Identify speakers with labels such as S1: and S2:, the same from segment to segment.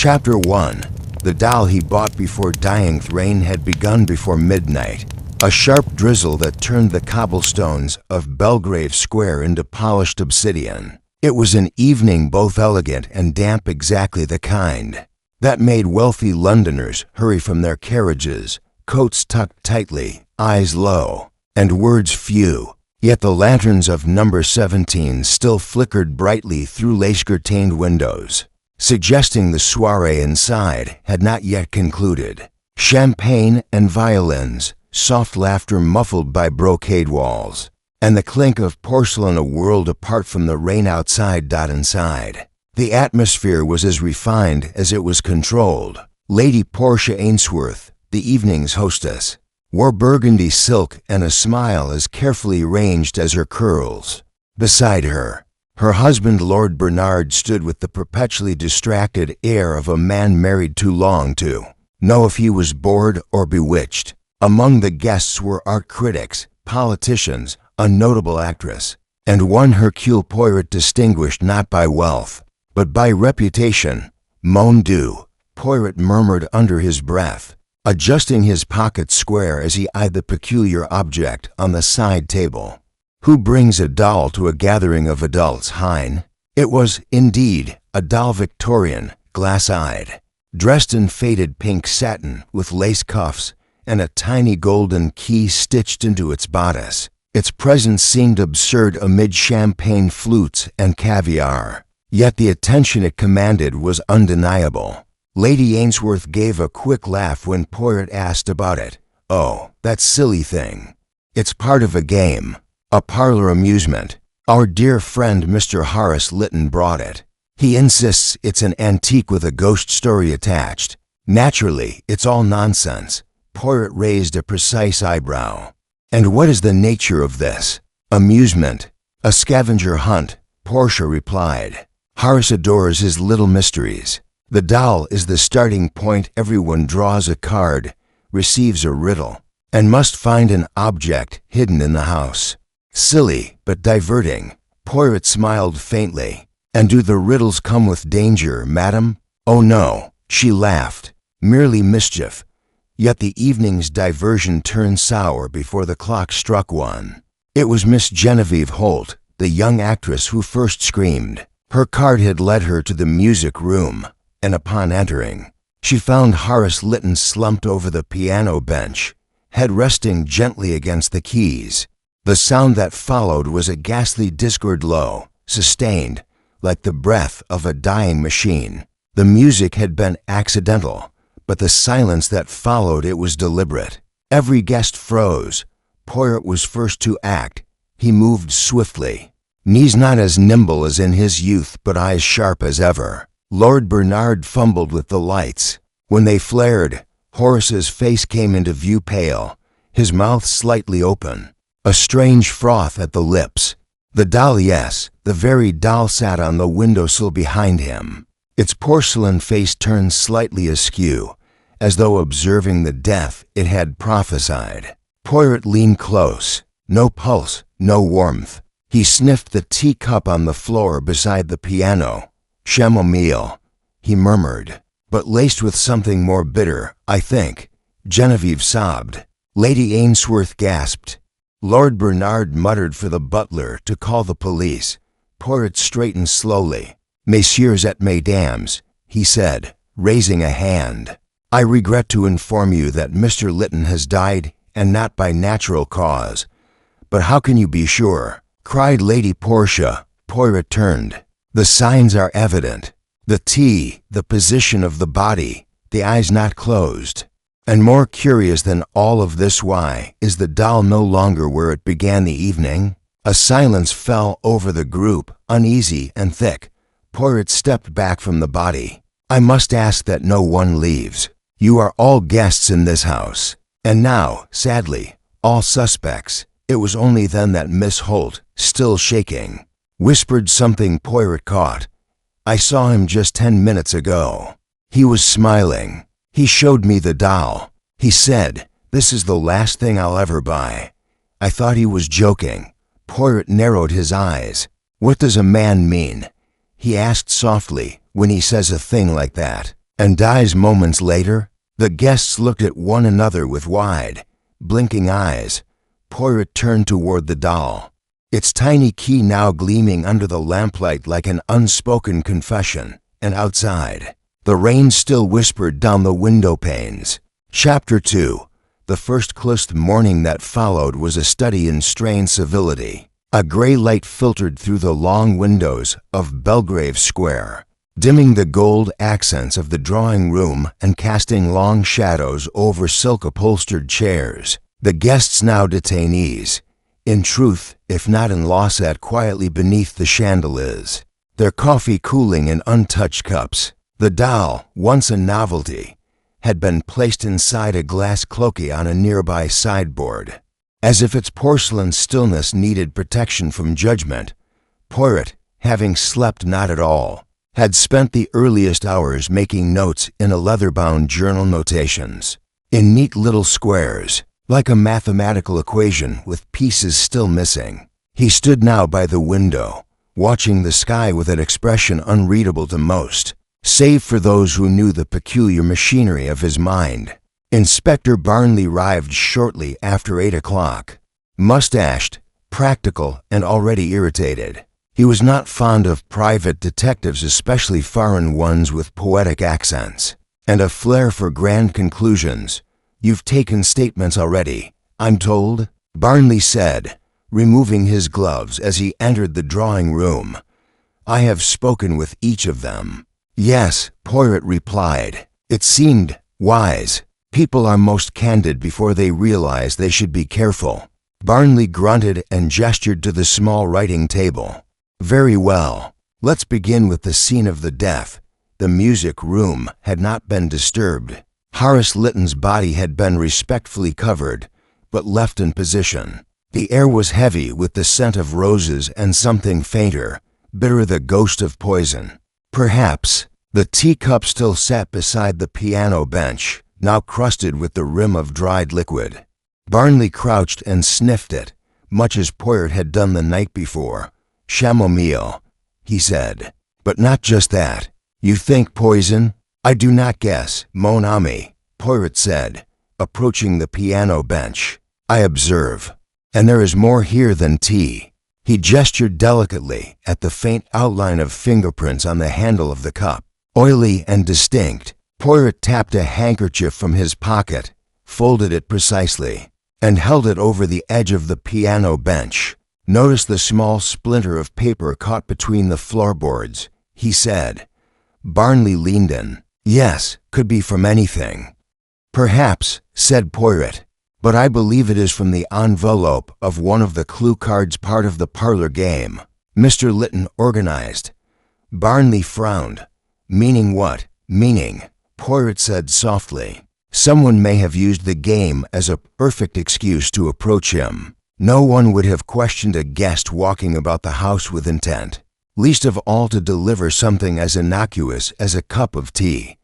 S1: Chapter 1. The doll he bought before dying. Rain had begun before midnight, a sharp drizzle that turned the cobblestones of Belgrave Square into polished obsidian. It was an evening both elegant and damp, exactly the kind that made wealthy Londoners hurry from their carriages, coats tucked tightly, eyes low, and words few. Yet the lanterns of number 17 still flickered brightly through lace-curtained windows, suggesting the soiree inside had not yet concluded. Champagne and violins, soft laughter muffled by brocade walls, and the clink of porcelain a world apart from the rain outside. Inside, the atmosphere was as refined as it was controlled. Lady Portia Ainsworth, the evening's hostess, wore burgundy silk and a smile as carefully arranged as her curls. Beside her, her husband Lord Bernard stood with the perpetually distracted air of a man married too long to know if he was bored or bewitched. Among the guests were art critics, politicians, a notable actress, and one Hercule Poirot distinguished not by wealth, but by reputation. Mon Dieu, Poirot murmured under his breath, adjusting his pocket square as he eyed the peculiar object on the side table. Who brings a doll to a gathering of adults, Hein? It was, indeed, a doll, Victorian, glass-eyed, dressed in faded pink satin with lace cuffs and a tiny golden key stitched into its bodice. Its presence seemed absurd amid champagne flutes and caviar, yet the attention it commanded was undeniable. Lady Ainsworth gave a quick laugh when Poirot asked about it. "Oh, that silly thing. It's part of a game. A parlor amusement. Our dear friend Mr. Horace Lytton brought it. He insists it's an antique with a ghost story attached. Naturally, it's all nonsense." Poirot raised a precise eyebrow. "And what is the nature of this amusement?" "A scavenger hunt," Portia replied. "Horace adores his little mysteries. The doll is the starting point. Everyone draws a card, receives a riddle, and must find an object hidden in the house. Silly, but diverting." Poirot smiled faintly. "And do the riddles come with danger, madam?" "Oh no," she laughed. "Merely mischief." Yet the evening's diversion turned sour before the clock struck 1. It was Miss Genevieve Holt, the young actress, who first screamed. Her card had led her to the music room, and upon entering, she found Horace Lytton slumped over the piano bench, head resting gently against the keys. The sound that followed was a ghastly discord, low, sustained, like the breath of a dying machine. The music had been accidental, but the silence that followed it was deliberate. Every guest froze. Poirot was first to act. He moved swiftly, knees not as nimble as in his youth, but eyes sharp as ever. Lord Bernard fumbled with the lights. When they flared, Horace's face came into view, pale, his mouth slightly open, a strange froth at the lips. The doll, yes, the very doll, sat on the windowsill behind him, its porcelain face turned slightly askew, as though observing the death it had prophesied. Poirot leaned close. No pulse, no warmth. He sniffed the teacup on the floor beside the piano. "Chamomile," he murmured, "but laced with something more bitter, I think." Genevieve sobbed. Lady Ainsworth gasped. Lord Bernard muttered for the butler to call the police. Poirot straightened slowly. "Messieurs et mesdames," he said, raising a hand. "I regret to inform you that Mr. Lytton has died, and not by natural cause." "But how can you be sure?" cried Lady Portia. Poirot turned. "The signs are evident. The the position of the body, the eyes not closed. And more curious than all of this, why is the doll no longer where it began the evening?" A silence fell over the group, uneasy and thick. Poirot stepped back from the body. "I must ask that no one leaves. You are all guests in this house. And now, sadly, all suspects." It was only then that Miss Holt, still shaking, whispered something Poirot caught. "I saw him just 10 minutes ago. He was smiling. He showed me the doll. He said, 'This is the last thing I'll ever buy.' I thought he was joking." Poirot narrowed his eyes. "What does a man mean," he asked softly, "when he says a thing like that?" And dies moments later? The guests looked at one another with wide, blinking eyes. Poirot turned toward the doll, its tiny key now gleaming under the lamplight like an unspoken confession, and outside, the rain still whispered down the window panes. Chapter 2. The first close morning that followed was a study in strained civility. A gray light filtered through the long windows of Belgrave Square, dimming the gold accents of the drawing room and casting long shadows over silk-upholstered chairs. The guests, now detainees, in truth, if not in law, sat quietly beneath the chandeliers, their coffee cooling in untouched cups. The doll, once a novelty, had been placed inside a glass cloakie on a nearby sideboard. As if its porcelain stillness needed protection from judgment, Poirot, having slept not at all, had spent the earliest hours making notes in a leather-bound journal, notations in neat little squares, like a mathematical equation with pieces still missing. He stood now by the window, watching the sky with an expression unreadable to most, save for those who knew the peculiar machinery of his mind. Inspector Barnley arrived shortly after 8 o'clock, mustached, practical, and already irritated. He was not fond of private detectives, especially foreign ones with poetic accents and a flair for grand conclusions. "You've taken statements already, I'm told," Barnley said, removing his gloves as he entered the drawing room. "I have spoken with each of them." "Yes," Poirot replied. "It seemed wise. People are most candid before they realize they should be careful." Barnley grunted and gestured to the small writing table. "Very well. Let's begin with the scene of the death." The music room had not been disturbed. Horace Lytton's body had been respectfully covered, but left in position. The air was heavy with the scent of roses and something fainter, bitter, the ghost of poison. Perhaps. The teacup still sat beside the piano bench, now crusted with the rim of dried liquid. Barnley crouched and sniffed it, much as Poirot had done the night before. "Chamomile," he said. "But not just that. You think poison?" "I do not guess, mon ami," Poirot said, approaching the piano bench. "I observe. And there is more here than tea." He gestured delicately at the faint outline of fingerprints on the handle of the cup. Oily and distinct. Poirot tapped a handkerchief from his pocket, folded it precisely, and held it over the edge of the piano bench. "Notice the small splinter of paper caught between the floorboards," he said. Barnley leaned in. "Yes, could be from anything." "Perhaps," said Poirot, "but I believe it is from the envelope of one of the clue cards, part of the parlor game Mr. Lytton organized." Barnley frowned. "Meaning what?" "Meaning," Poirot said softly, "someone may have used the game as a perfect excuse to approach him. No one would have questioned a guest walking about the house with intent, least of all to deliver something as innocuous as a cup of tea."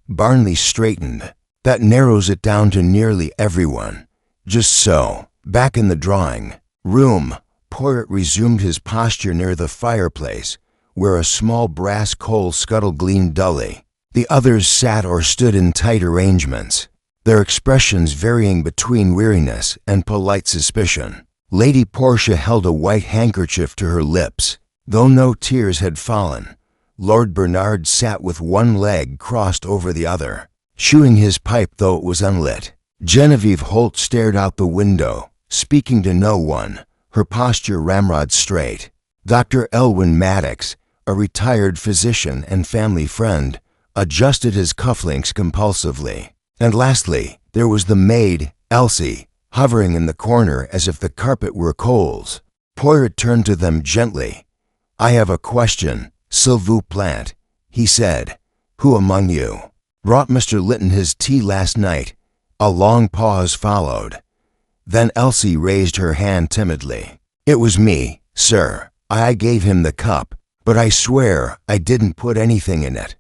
S1: Barnley straightened. "That narrows it down to nearly everyone." "Just so." Back in the drawing room, Poirot resumed his posture near the fireplace, where a small brass coal scuttle gleamed dully. The others sat or stood in tight arrangements, their expressions varying between weariness and polite suspicion. Lady Portia held a white handkerchief to her lips, though no tears had fallen. Lord Bernard sat with one leg crossed over the other, chewing his pipe though it was unlit. Genevieve Holt stared out the window, speaking to no one, her posture ramrod straight. Dr. Elwyn Maddox, a retired physician and family friend, adjusted his cufflinks compulsively. And lastly, there was the maid, Elsie, hovering in the corner as if the carpet were coals. Poirot turned to them gently. "I have a question, s'il vous plaît," he said. "Who among you brought Mr. Lytton his tea last night?" A long pause followed. Then Elsie raised her hand timidly. "It was me, sir. I gave him the cup, but I swear I didn't put anything in it.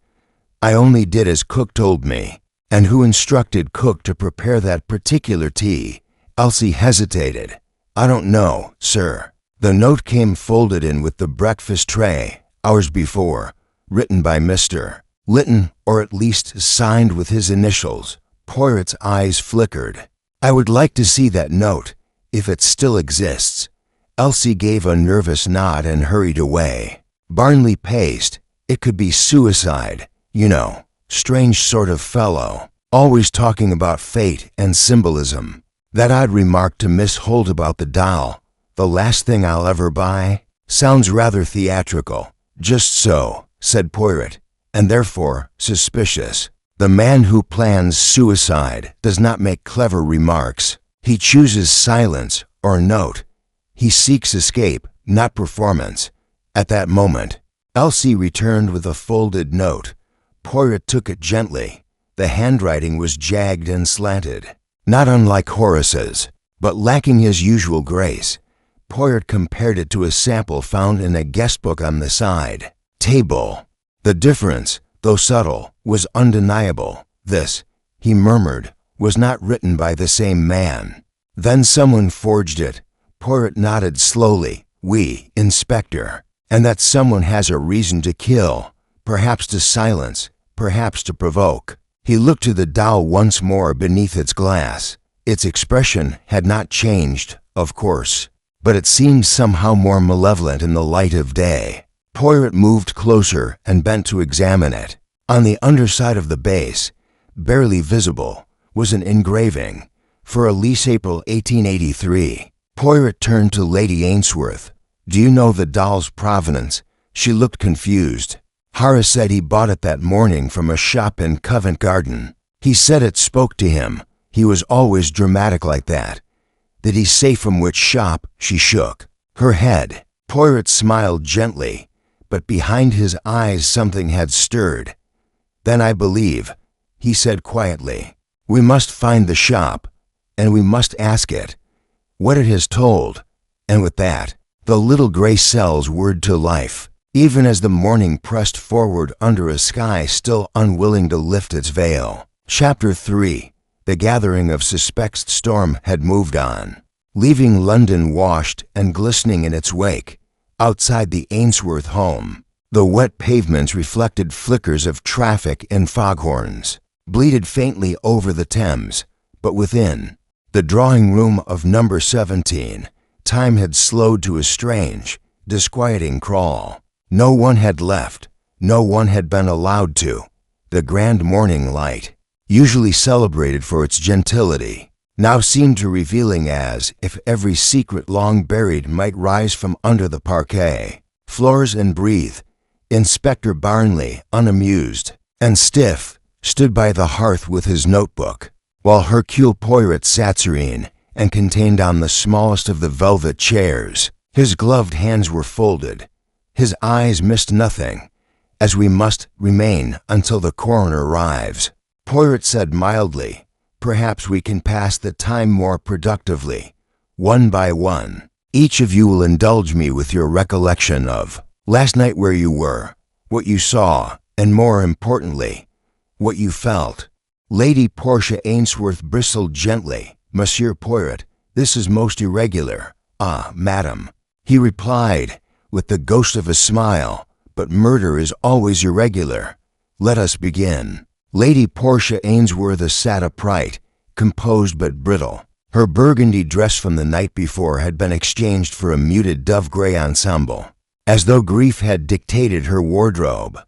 S1: I only did as Cook told me." "And who instructed Cook to prepare that particular tea?" Elsie hesitated. "I don't know, sir. The note came folded in with the breakfast tray, hours before, written by Mr. Lytton, or at least signed with his initials. Poirot's eyes flickered. I would like to see that note, if it still exists. Elsie gave a nervous nod and hurried away. Barnley paced. It could be suicide, you know. Strange sort of fellow. Always talking about fate and symbolism. That odd remark to Miss Holt about the doll, the last thing I'll ever buy, sounds rather theatrical. Just so, said Poirot, and therefore suspicious. The man who plans suicide does not make clever remarks. He chooses silence or note. He seeks escape, not performance. At that moment, Elsie returned with a folded note. Poirot took it gently. The handwriting was jagged and slanted, not unlike Horace's, but lacking his usual grace. Poirot compared it to a sample found in a guest book on the side table. The difference, though subtle, was undeniable. This, he murmured, was not written by the same man. Then someone forged it. Poirot nodded slowly. We, Inspector. And that someone has a reason to kill, perhaps to silence, perhaps to provoke. He looked to the doll once more beneath its glass. Its expression had not changed, of course, but it seemed somehow more malevolent in the light of day. Poirot moved closer and bent to examine it. On the underside of the base, barely visible, was an engraving, for Elise April 1883. Poirot turned to Lady Ainsworth. Do you know the doll's provenance? She looked confused. Horace said he bought it that morning from a shop in Covent Garden. He said it spoke to him. He was always dramatic like that. Did he say from which shop? She shook her head. Poirot smiled gently, but behind his eyes something had stirred. Then I believe, he said quietly, we must find the shop, and we must ask it what it has told. And with that, the little gray cells whirred to life, even as the morning pressed forward under a sky still unwilling to lift its veil. Chapter 3. The gathering of suspects storm had moved on, leaving London washed and glistening in its wake. Outside the Ainsworth home, the wet pavements reflected flickers of traffic and foghorns, bleated faintly over the Thames, but within, the drawing room of number 17, time had slowed to a strange, disquieting crawl. No one had left. No one had been allowed to. The grand morning light, usually celebrated for its gentility, now seemed to revealing as if every secret long buried might rise from under the parquet floors and breathe. Inspector Barnley, unamused and stiff, stood by the hearth with his notebook, while Hercule Poirot sat serene and contained on the smallest of the velvet chairs. His gloved hands were folded. His eyes missed nothing, as we must remain until the coroner arrives. Poirot said mildly, perhaps we can pass the time more productively, one by one. Each of you will indulge me with your recollection of last night, where you were, what you saw, and more importantly, what you felt. Lady Portia Ainsworth bristled gently. Monsieur Poirot, this is most irregular. Ah, madam, he replied, with the ghost of a smile, but murder is always irregular. Let us begin. Lady Portia Ainsworth sat upright, composed but brittle. Her burgundy dress from the night before had been exchanged for a muted dove-gray ensemble, as though grief had dictated her wardrobe.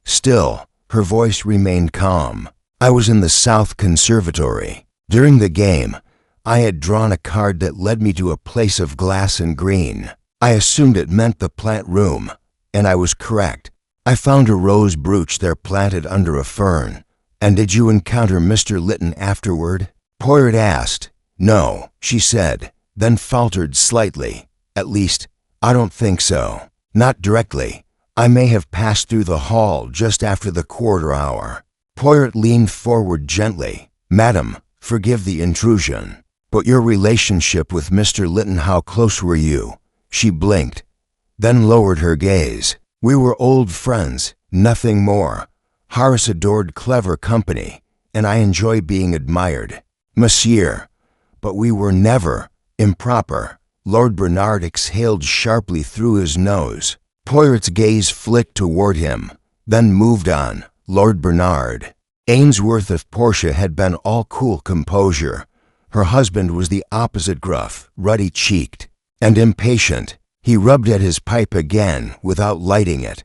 S1: Still, her voice remained calm. I was in the South Conservatory. During the game, I had drawn a card that led me to a place of glass and green. I assumed it meant the plant room, and I was correct. I found a rose brooch there planted under a fern. And did you encounter Mr. Lytton afterward? Poirot asked. No, she said, then faltered slightly. At least, I don't think so. Not directly. I may have passed through the hall just after the quarter hour. Poirot leaned forward gently. Madam, forgive the intrusion, but your relationship with Mr. Lytton, how close were you? She blinked, then lowered her gaze. We were old friends, nothing more. Horace adored clever company, and I enjoy being admired. Monsieur, but we were never improper. Lord Bernard exhaled sharply through his nose. Poirot's gaze flicked toward him, then moved on. Lord Bernard. Ainsworth of Portia had been all cool composure. Her husband was the opposite, gruff, ruddy-cheeked, and impatient. He rubbed at his pipe again without lighting it,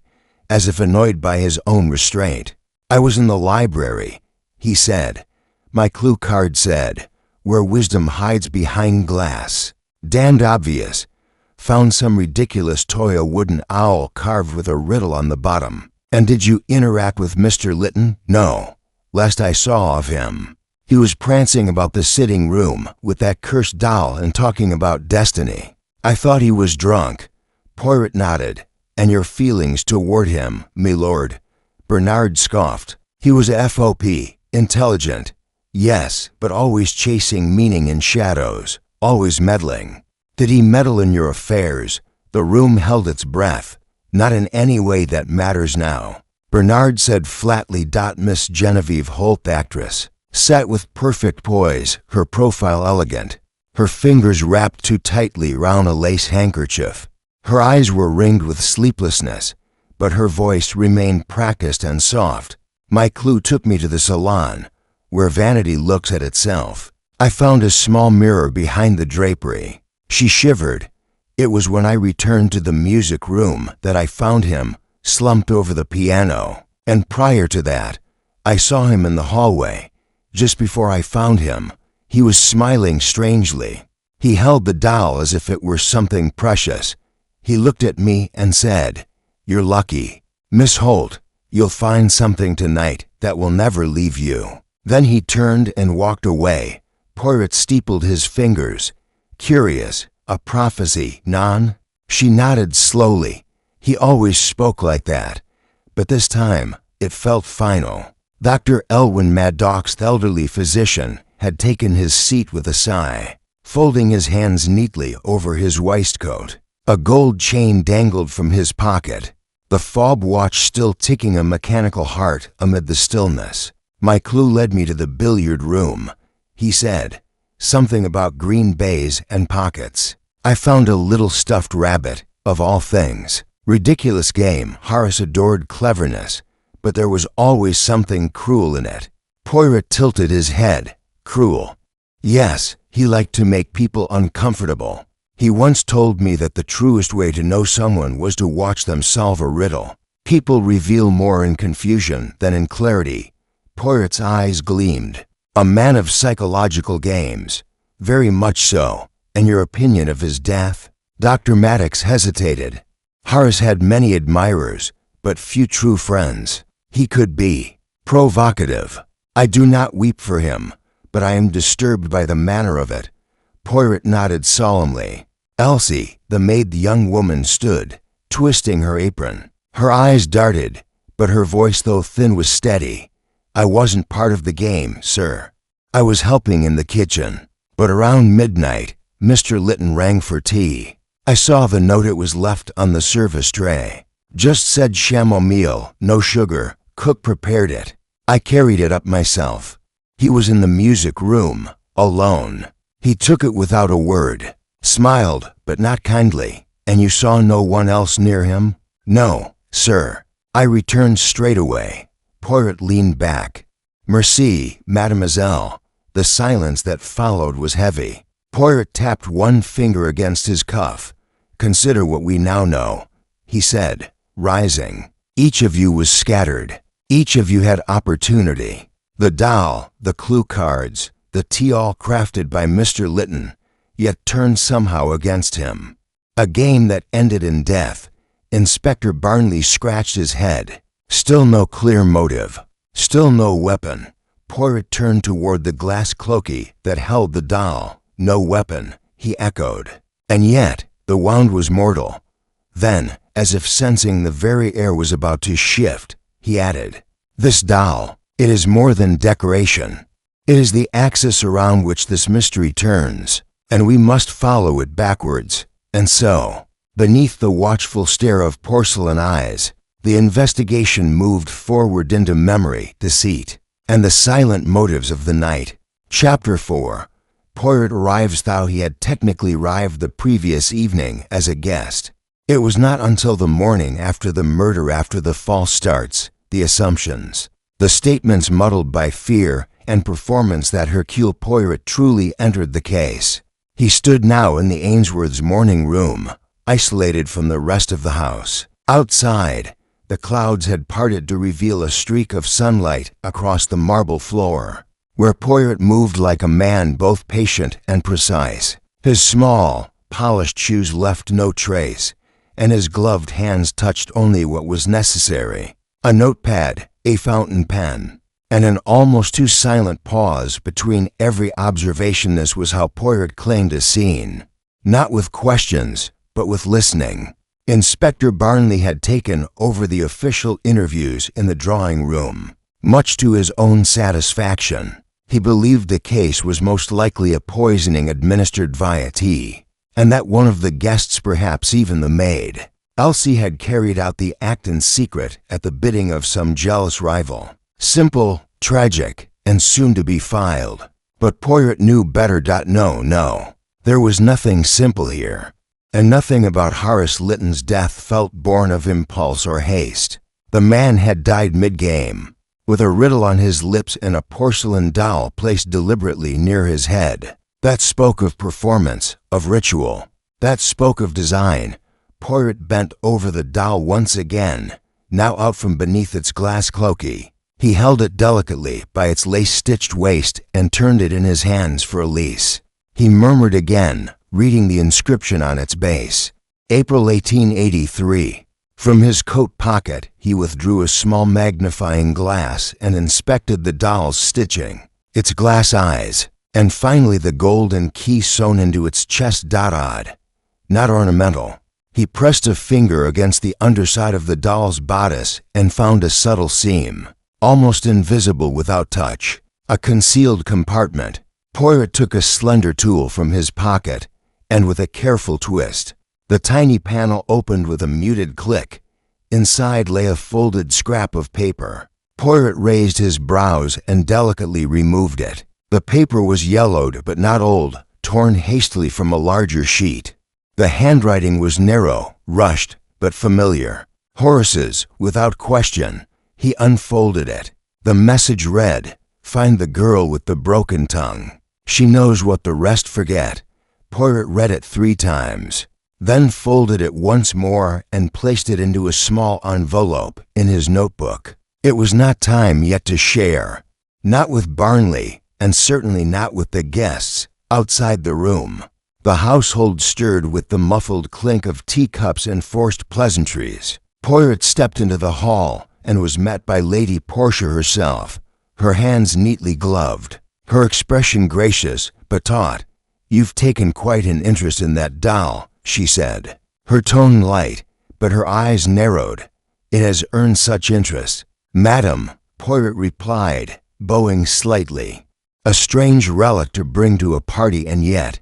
S1: as if annoyed by his own restraint. "I was in the library," he said. "My clue card said, 'Where wisdom hides behind glass.' Damned obvious. Found some ridiculous toy, a wooden owl carved with a riddle on the bottom." "And did you interact with Mr. Lytton?" "No, last I saw of him. He was prancing about the sitting room with that cursed doll and talking about destiny. I thought he was drunk." Poirot nodded. "And your feelings toward him, milord?" Bernard scoffed. "He was FOP, intelligent. Yes, but always chasing meaning in shadows, always meddling." "Did he meddle in your affairs?" The room held its breath. "Not in any way that matters now," Bernard said flatly. Miss Genevieve Holt, actress, sat with perfect poise, her profile elegant, her fingers wrapped too tightly round a lace handkerchief. Her eyes were ringed with sleeplessness, but her voice remained practiced and soft. "My clue took me to the salon, where vanity looks at itself. I found a small mirror behind the drapery." She shivered. "It was when I returned to the music room that I found him slumped over the piano, and prior to that, I saw him in the hallway. Just before I found him, he was smiling strangely. He held the doll as if it were something precious. He looked at me and said, 'You're lucky, Miss Holt. You'll find something tonight that will never leave you.' Then he turned and walked away." Poirot steepled his fingers. "Curious. A prophecy, non?" She nodded slowly. "He always spoke like that, but this time it felt final." Dr. Elwyn Maddox, the elderly physician, had taken his seat with a sigh, folding his hands neatly over his waistcoat. A gold chain dangled from his pocket, the fob watch still ticking a mechanical heart amid the stillness. "My clue led me to the billiard room," he said. "Something about green baize and pockets. I found a little stuffed rabbit, of all things. Ridiculous game. Horace adored cleverness, but there was always something cruel in it." Poirot tilted his head. "Cruel?" "Yes, he liked to make people uncomfortable. He once told me that the truest way to know someone was to watch them solve a riddle. People reveal more in confusion than in clarity." Poirot's eyes gleamed. "A man of psychological games." "Very much so. And your opinion of his death?" Dr. Maddox hesitated. "Horace had many admirers, but few true friends. He could be provocative. I do not weep for him, but I am disturbed by the manner of it." Poirot nodded solemnly. Elsie, the maid, the young woman, stood, twisting her apron. Her eyes darted, but her voice, though thin, was steady. "I wasn't part of the game, sir. I was helping in the kitchen. But around midnight, Mr. Lytton rang for tea. I saw the note. It was left on the service tray. Just said chamomile, no sugar. Cook prepared it. I carried it up myself. He was in the music room, alone. He took it without a word, smiled, but not kindly." "And you saw no one else near him?" "No, sir. I returned straight away." Poirot leaned back. "Merci, mademoiselle." The silence that followed was heavy. Poirot tapped one finger against his cuff. "Consider what we now know," he said, rising. "Each of you was scattered. Each of you had opportunity. The doll, the clue cards, the tea, all crafted by Mr. Lytton, yet turned somehow against him. A game that ended in death." Inspector Barnley scratched his head. "Still no clear motive. Still no weapon." Poirot turned toward the glass cloakie that held the doll. "No weapon," he echoed. "And yet, the wound was mortal." Then, as if sensing the very air was about to shift, he added, "This doll, it is more than decoration. It is the axis around which this mystery turns, and we must follow it backwards." And so, beneath the watchful stare of porcelain eyes, the investigation moved forward into memory, deceit, and the silent motives of the night. Chapter 4. Poirot arrives. Though he had technically arrived the previous evening as a guest, it was not until the morning after the murder, after the false starts, the assumptions, the statements muddled by fear and performance that Hercule Poirot truly entered the case. He stood now in the Ainsworths' morning room, isolated from the rest of the house. Outside, the clouds had parted to reveal a streak of sunlight across the marble floor, where Poirot moved like a man both patient and precise. His small, polished shoes left no trace, and his gloved hands touched only what was necessary: a notepad, a fountain pen, and an almost too silent pause between every observation. This was how Poirot claimed a scene, not with questions, but with listening. Inspector Barnley had taken over the official interviews in the drawing room, much to his own satisfaction. He believed the case was most likely a poisoning administered via tea, and that one of the guests, perhaps even the maid, Elsie, had carried out the act in secret at the bidding of some jealous rival. Simple, tragic, and soon to be filed. But Poirot knew better. No, there was nothing simple here, and nothing about Horace Lytton's death felt born of impulse or haste. The man had died mid-game, with a riddle on his lips and a porcelain doll placed deliberately near his head. That spoke of performance, of ritual. That spoke of design. Poirot bent over the doll once again, now out from beneath its glass cloaky. He held it delicately by its lace-stitched waist and turned it in his hands for Elise. He murmured again, reading the inscription on its base: April 1883. From his coat pocket, he withdrew a small magnifying glass and inspected the doll's stitching, its glass eyes, and finally the golden key sewn into its chest. Odd, not ornamental. He pressed a finger against the underside of the doll's bodice and found a subtle seam, almost invisible without touch, a concealed compartment. Poirot took a slender tool from his pocket, and with a careful twist, the tiny panel opened with a muted click. Inside lay a folded scrap of paper. Poirot raised his brows and delicately removed it. The paper was yellowed but not old, torn hastily from a larger sheet. The handwriting was narrow, rushed, but familiar. Horace's, without question. He unfolded it. The message read, "Find the girl with the broken tongue. She knows what the rest forget." Poirot read it 3 times, then folded it once more and placed it into a small envelope in his notebook. It was not time yet to share, not with Barnley, and certainly not with the guests outside the room. The household stirred with the muffled clink of teacups and forced pleasantries. Poirot stepped into the hall and was met by Lady Portia herself, her hands neatly gloved, her expression gracious but taut. "You've taken quite an interest in that doll," she said, her tone light, but her eyes narrowed. "It has earned such interest." "Madam," Poirot replied, bowing slightly. "A strange relic to bring to a party, and yet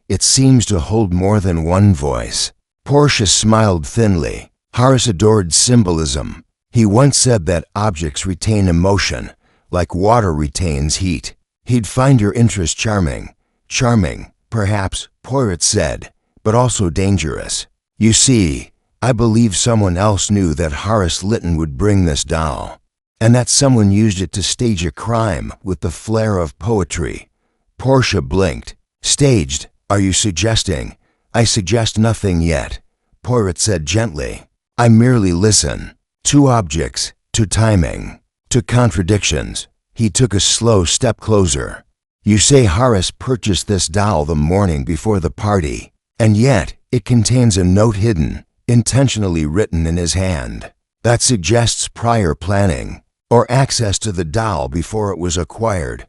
S1: it seems to hold more than one voice." Portia smiled thinly. Horace adored symbolism. He once said that objects retain emotion, like water retains heat. He'd find your interest charming. Charming, perhaps, Poirot said, but also dangerous. "You see, I believe someone else knew that Horace Lytton would bring this doll, and that someone used it to stage a crime with the flair of poetry." Portia blinked. "Staged, are you suggesting?" "I suggest nothing yet," Poirot said gently. "I merely listen. To objects, to timing, to contradictions." He took a slow step closer. "You say Horace purchased this doll the morning before the party, and yet it contains a note hidden, intentionally written in his hand. That suggests prior planning, or access to the doll before it was acquired."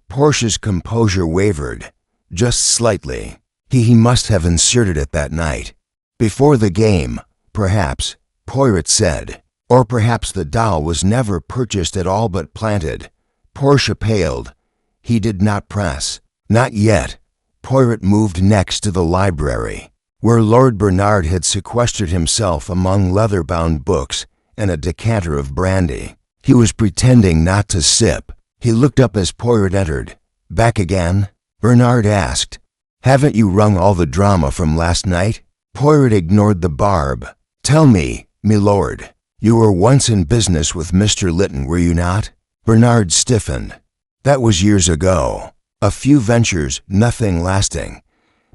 S1: Portia's composure wavered, just slightly. He must have inserted it that night. "Before the game, perhaps," Poirot said. "Or perhaps the doll was never purchased at all but planted." Portia paled. He did not press. "Not yet." Poirot moved next to the library, where Lord Bernard had sequestered himself among leather-bound books and a decanter of brandy. He was pretending not to sip. He looked up as Poirot entered. "Back again?" Bernard asked. "Haven't you wrung all the drama from last night?" Poirot ignored the barb. "Tell me, milord, You were once in business with Mr. Lytton, were you not? Bernard stiffened. That was years ago. A few ventures, nothing lasting,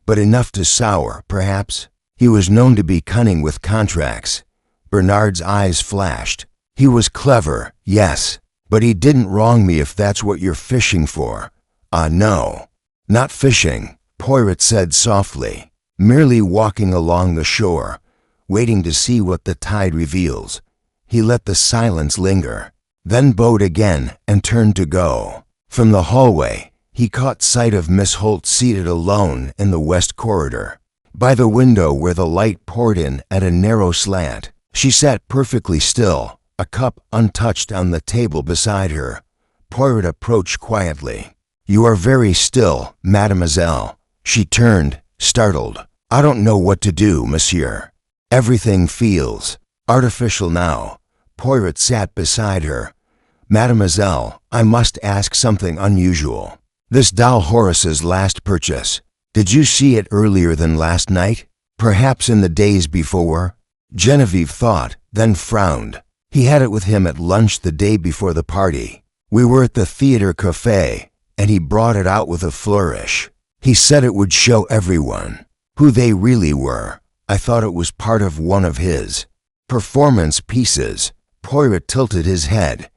S1: but enough to sour, perhaps. He was known to be cunning with contracts. Bernard's eyes flashed. He was clever, yes, but he didn't wrong me if that's what you're fishing for. No. Not fishing, Poirot said softly. Merely walking along the shore, waiting to see what the tide reveals. He let the silence linger, then bowed again and turned to go. From the hallway, he caught sight of Miss Holt seated alone in the west corridor. By the window where the light poured in at a narrow slant, she sat perfectly still, a cup untouched on the table beside her. Poirot approached quietly. You are very still, mademoiselle. She turned, startled. I don't know what to do, monsieur. Everything feels artificial now. Poirot sat beside her. Mademoiselle, I must ask something unusual. This doll Horace's last purchase. Did you see it earlier than last night? Perhaps in the days before? Genevieve thought, then frowned. He had it with him at lunch the day before the party. We were at the theater cafe, and he brought it out with a flourish. He said it would show everyone who they really were. I thought it was part of one of his performance pieces. Poirot tilted his head.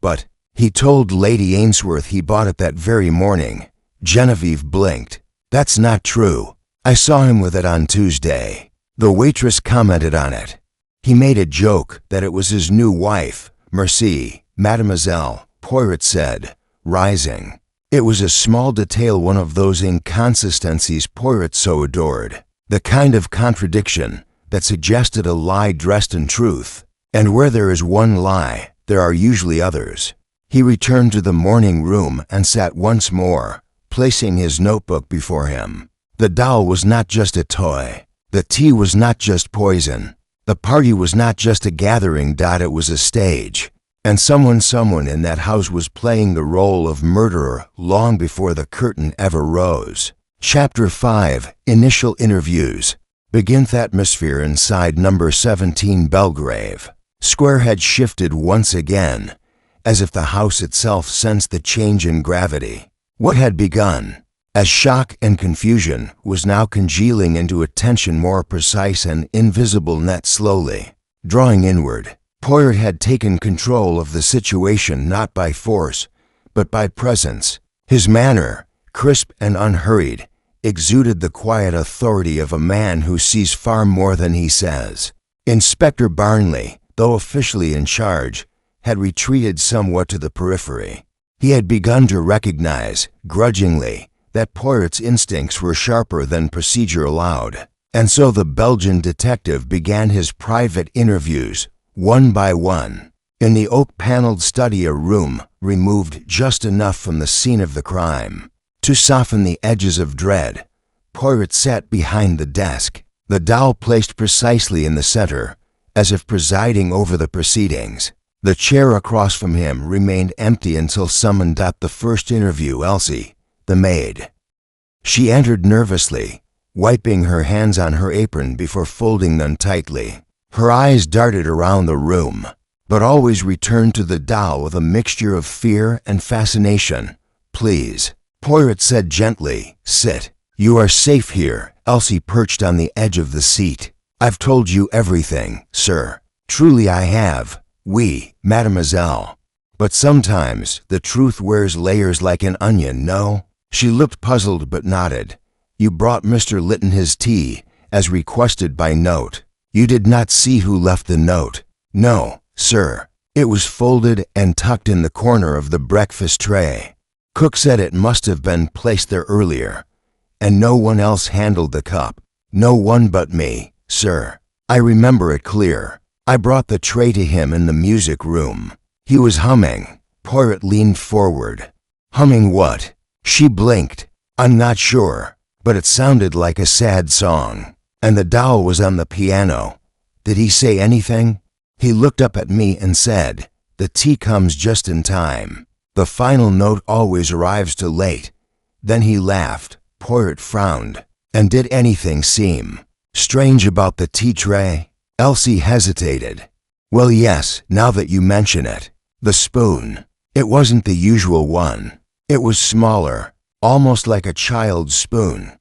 S1: But he told Lady Ainsworth he bought it that very morning. Genevieve blinked. That's not true. I saw him with it on Tuesday. The waitress commented on it. He made a joke that it was his new wife. Merci, mademoiselle, Poirot said, rising. It was a small detail, one of those inconsistencies Poirot so adored. The kind of contradiction that suggested a lie dressed in truth. And where there is one lie, there are usually others. He returned to the morning room and sat once more, placing his notebook before him. The doll was not just a toy. The tea was not just poison. The party was not just a gathering. It was a stage. And someone in that house was playing the role of murderer long before the curtain ever rose. Chapter 5, Initial Interviews. Beginth atmosphere inside number 17 Belgrave Square had shifted once again, as if the house itself sensed the change in gravity. What had begun as shock and confusion was now congealing into a tension more precise and invisible net slowly drawing inward. Poirot had taken control of the situation not by force, but by presence. His manner, crisp and unhurried, exuded the quiet authority of a man who sees far more than he says. Inspector Barnley, though officially in charge, had retreated somewhat to the periphery. He had begun to recognize, grudgingly, that Poirot's instincts were sharper than procedure allowed, and so the Belgian detective began his private interviews, one by one. In the oak-paneled study, a room removed just enough from the scene of the crime to soften the edges of dread, Poirot sat behind the desk, the doll placed precisely in the center, as if presiding over the proceedings. The chair across from him remained empty until summoned at the first interview. Elsie, the maid. She entered nervously, wiping her hands on her apron before folding them tightly. Her eyes darted around the room, but always returned to the doll with a mixture of fear and fascination. Please, Poirot said gently, sit. You are safe here. Elsie perched on the edge of the seat. I've told you everything, sir. Truly I have. Oui, mademoiselle. But sometimes the truth wears layers like an onion, no? She looked puzzled but nodded. You brought Mr. Lytton his tea, as requested by note. You did not see who left the note? No, sir. It was folded and tucked in the corner of the breakfast tray. Cook said it must have been placed there earlier, and no one else handled the cup. No one but me, sir. I remember it clear. I brought the tray to him in the music room. He was humming. Poirot leaned forward. Humming what? She blinked. I'm not sure, but it sounded like a sad song. And the doll was on the piano. Did he say anything? He looked up at me and said, the tea comes just in time. The final note always arrives too late. Then he laughed. Poirot frowned. And did anything seem strange about the tea tray? Elsie hesitated. Well, yes, now that you mention it. The spoon. It wasn't the usual one. It was smaller, almost like a child's spoon.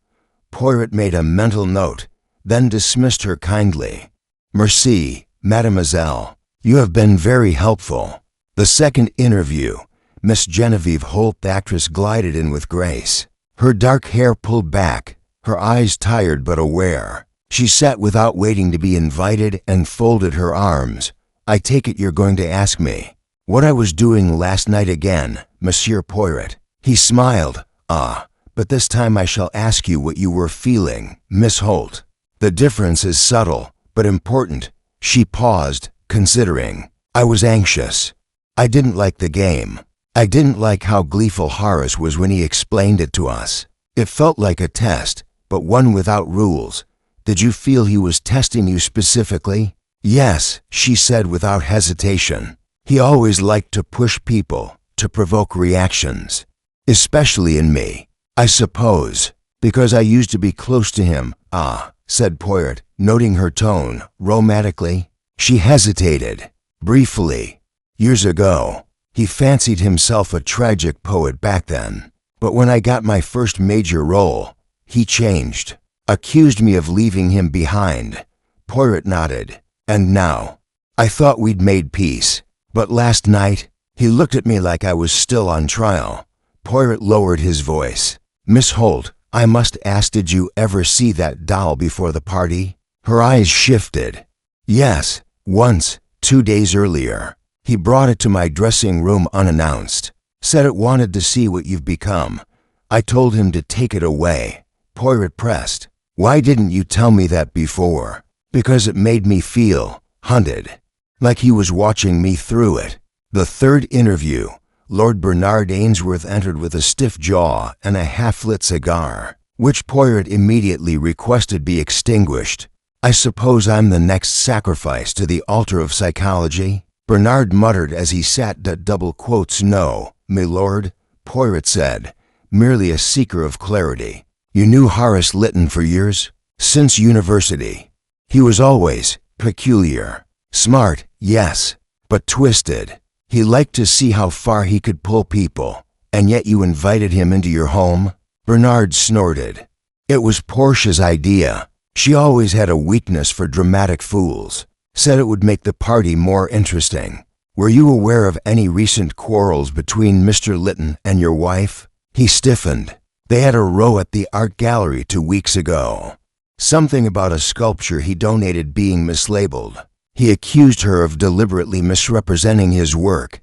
S1: Poirot made a mental note, then dismissed her kindly. Merci, mademoiselle. You have been very helpful. The second interview, Miss Genevieve Holt, the actress, glided in with grace. Her dark hair pulled back, her eyes tired but aware. She sat without waiting to be invited and folded her arms. I take it you're going to ask me what I was doing last night again, Monsieur Poirot. He smiled. Ah, but this time I shall ask you what you were feeling, Miss Holt. The difference is subtle, but important. She paused, considering. I was anxious. I didn't like the game. I didn't like how gleeful Horace was when he explained it to us. It felt like a test, but one without rules. Did you feel he was testing you specifically? Yes, she said without hesitation. He always liked to push people, to provoke reactions. Especially in me, I suppose, because I used to be close to him. Ah, said Poirot, noting her tone, romantically. She hesitated. Briefly. Years ago. He fancied himself a tragic poet back then. But when I got my first major role, he changed. Accused me of leaving him behind. Poirot nodded. And now? I thought we'd made peace. But last night, he looked at me like I was still on trial. Poirot lowered his voice. Miss Holt, I must ask, did you ever see that doll before the party? Her eyes shifted. Yes, once, 2 days earlier. He brought it to my dressing room unannounced. Said it wanted to see what you've become. I told him to take it away. Poirot pressed. Why didn't you tell me that before? Because it made me feel hunted. Like he was watching me through it. The third interview. Lord Bernard Ainsworth entered with a stiff jaw and a half-lit cigar, which Poirot immediately requested be extinguished. I suppose I'm the next sacrifice to the altar of psychology? Bernard muttered as he sat. Double quotes. No, milord, Poirot said, merely a seeker of clarity. You knew Horace Lytton for years? Since university. He was always peculiar. Smart, yes, but twisted. He liked to see how far he could pull people, and yet you invited him into your home? Bernard snorted. It was Portia's idea. She always had a weakness for dramatic fools. Said it would make the party more interesting. Were you aware of any recent quarrels between Mr. Lytton and your wife? He stiffened. They had a row at the art gallery 2 weeks ago. Something about a sculpture he donated being mislabeled. He accused her of deliberately misrepresenting his work.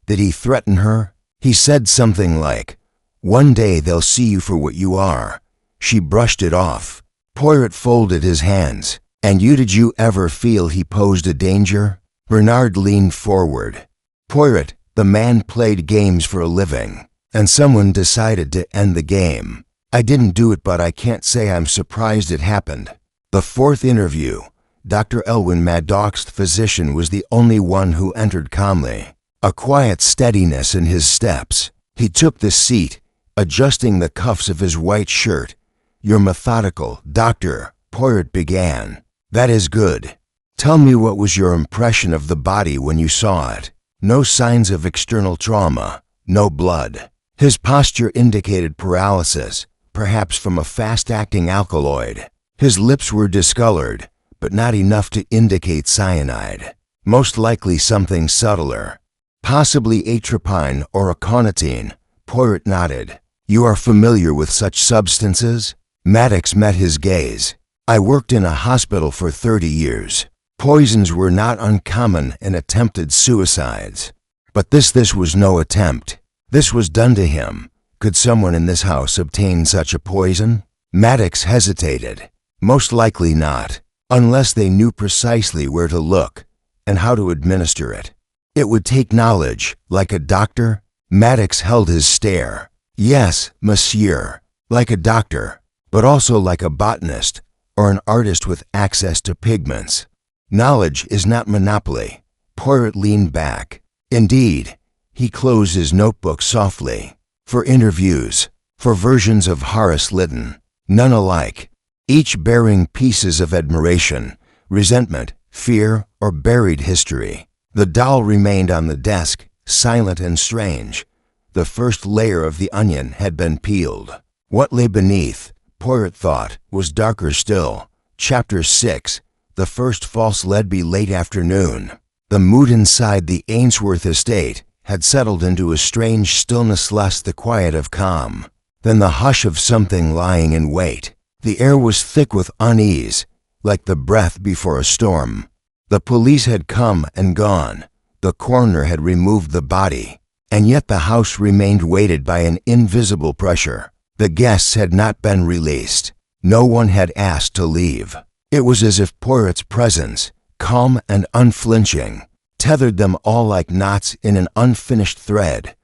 S1: Did he threaten her? He said something like, one day they'll see you for what you are. She brushed it off. Poirot folded his hands. And did you ever feel he posed a danger? Bernard leaned forward. Poirot, the man played games for a living, and someone decided to end the game. I didn't do it, but I can't say I'm surprised it happened. The fourth interview. Dr. Elwyn Maddox's physician was the only one who entered calmly, a quiet steadiness in his steps. He took the seat, adjusting the cuffs of his white shirt. You're methodical, doctor, Poirot began. That is good. Tell me, what was your impression of the body when you saw it? No signs of external trauma, no blood. His posture indicated paralysis, perhaps from a fast-acting alkaloid. His lips were discolored, but not enough to indicate cyanide. Most likely something subtler. Possibly atropine or aconitine. Poirot nodded. You are familiar with such substances? Maddox met his gaze. I worked in a hospital for 30 years. Poisons were not uncommon in attempted suicides. But this was no attempt. This was done to him. Could someone in this house obtain such a poison? Maddox hesitated. Most likely not, unless they knew precisely where to look and how to administer it. It would take knowledge, like a doctor. Maddox held his stare. Yes, monsieur, like a doctor, but also like a botanist or an artist with access to pigments. Knowledge is not monopoly. Poirot leaned back. Indeed, he closed his notebook softly. For interviews, for versions of Horace Lytton, none alike, each bearing pieces of admiration, resentment, fear, or buried history. The doll remained on the desk, silent and strange. The first layer of the onion had been peeled. What lay beneath, Poirot thought, was darker still. Chapter 6. The first false Ledby late afternoon. The mood inside the Ainsworth estate had settled into a strange stillness, less the quiet of calm than the hush of something lying in wait. The air was thick with unease, like the breath before a storm. The police had come and gone. The coroner had removed the body, and yet the house remained weighted by an invisible pressure. The guests had not been released. No one had asked to leave. It was as if Poirot's presence, calm and unflinching, tethered them all like knots in an unfinished thread.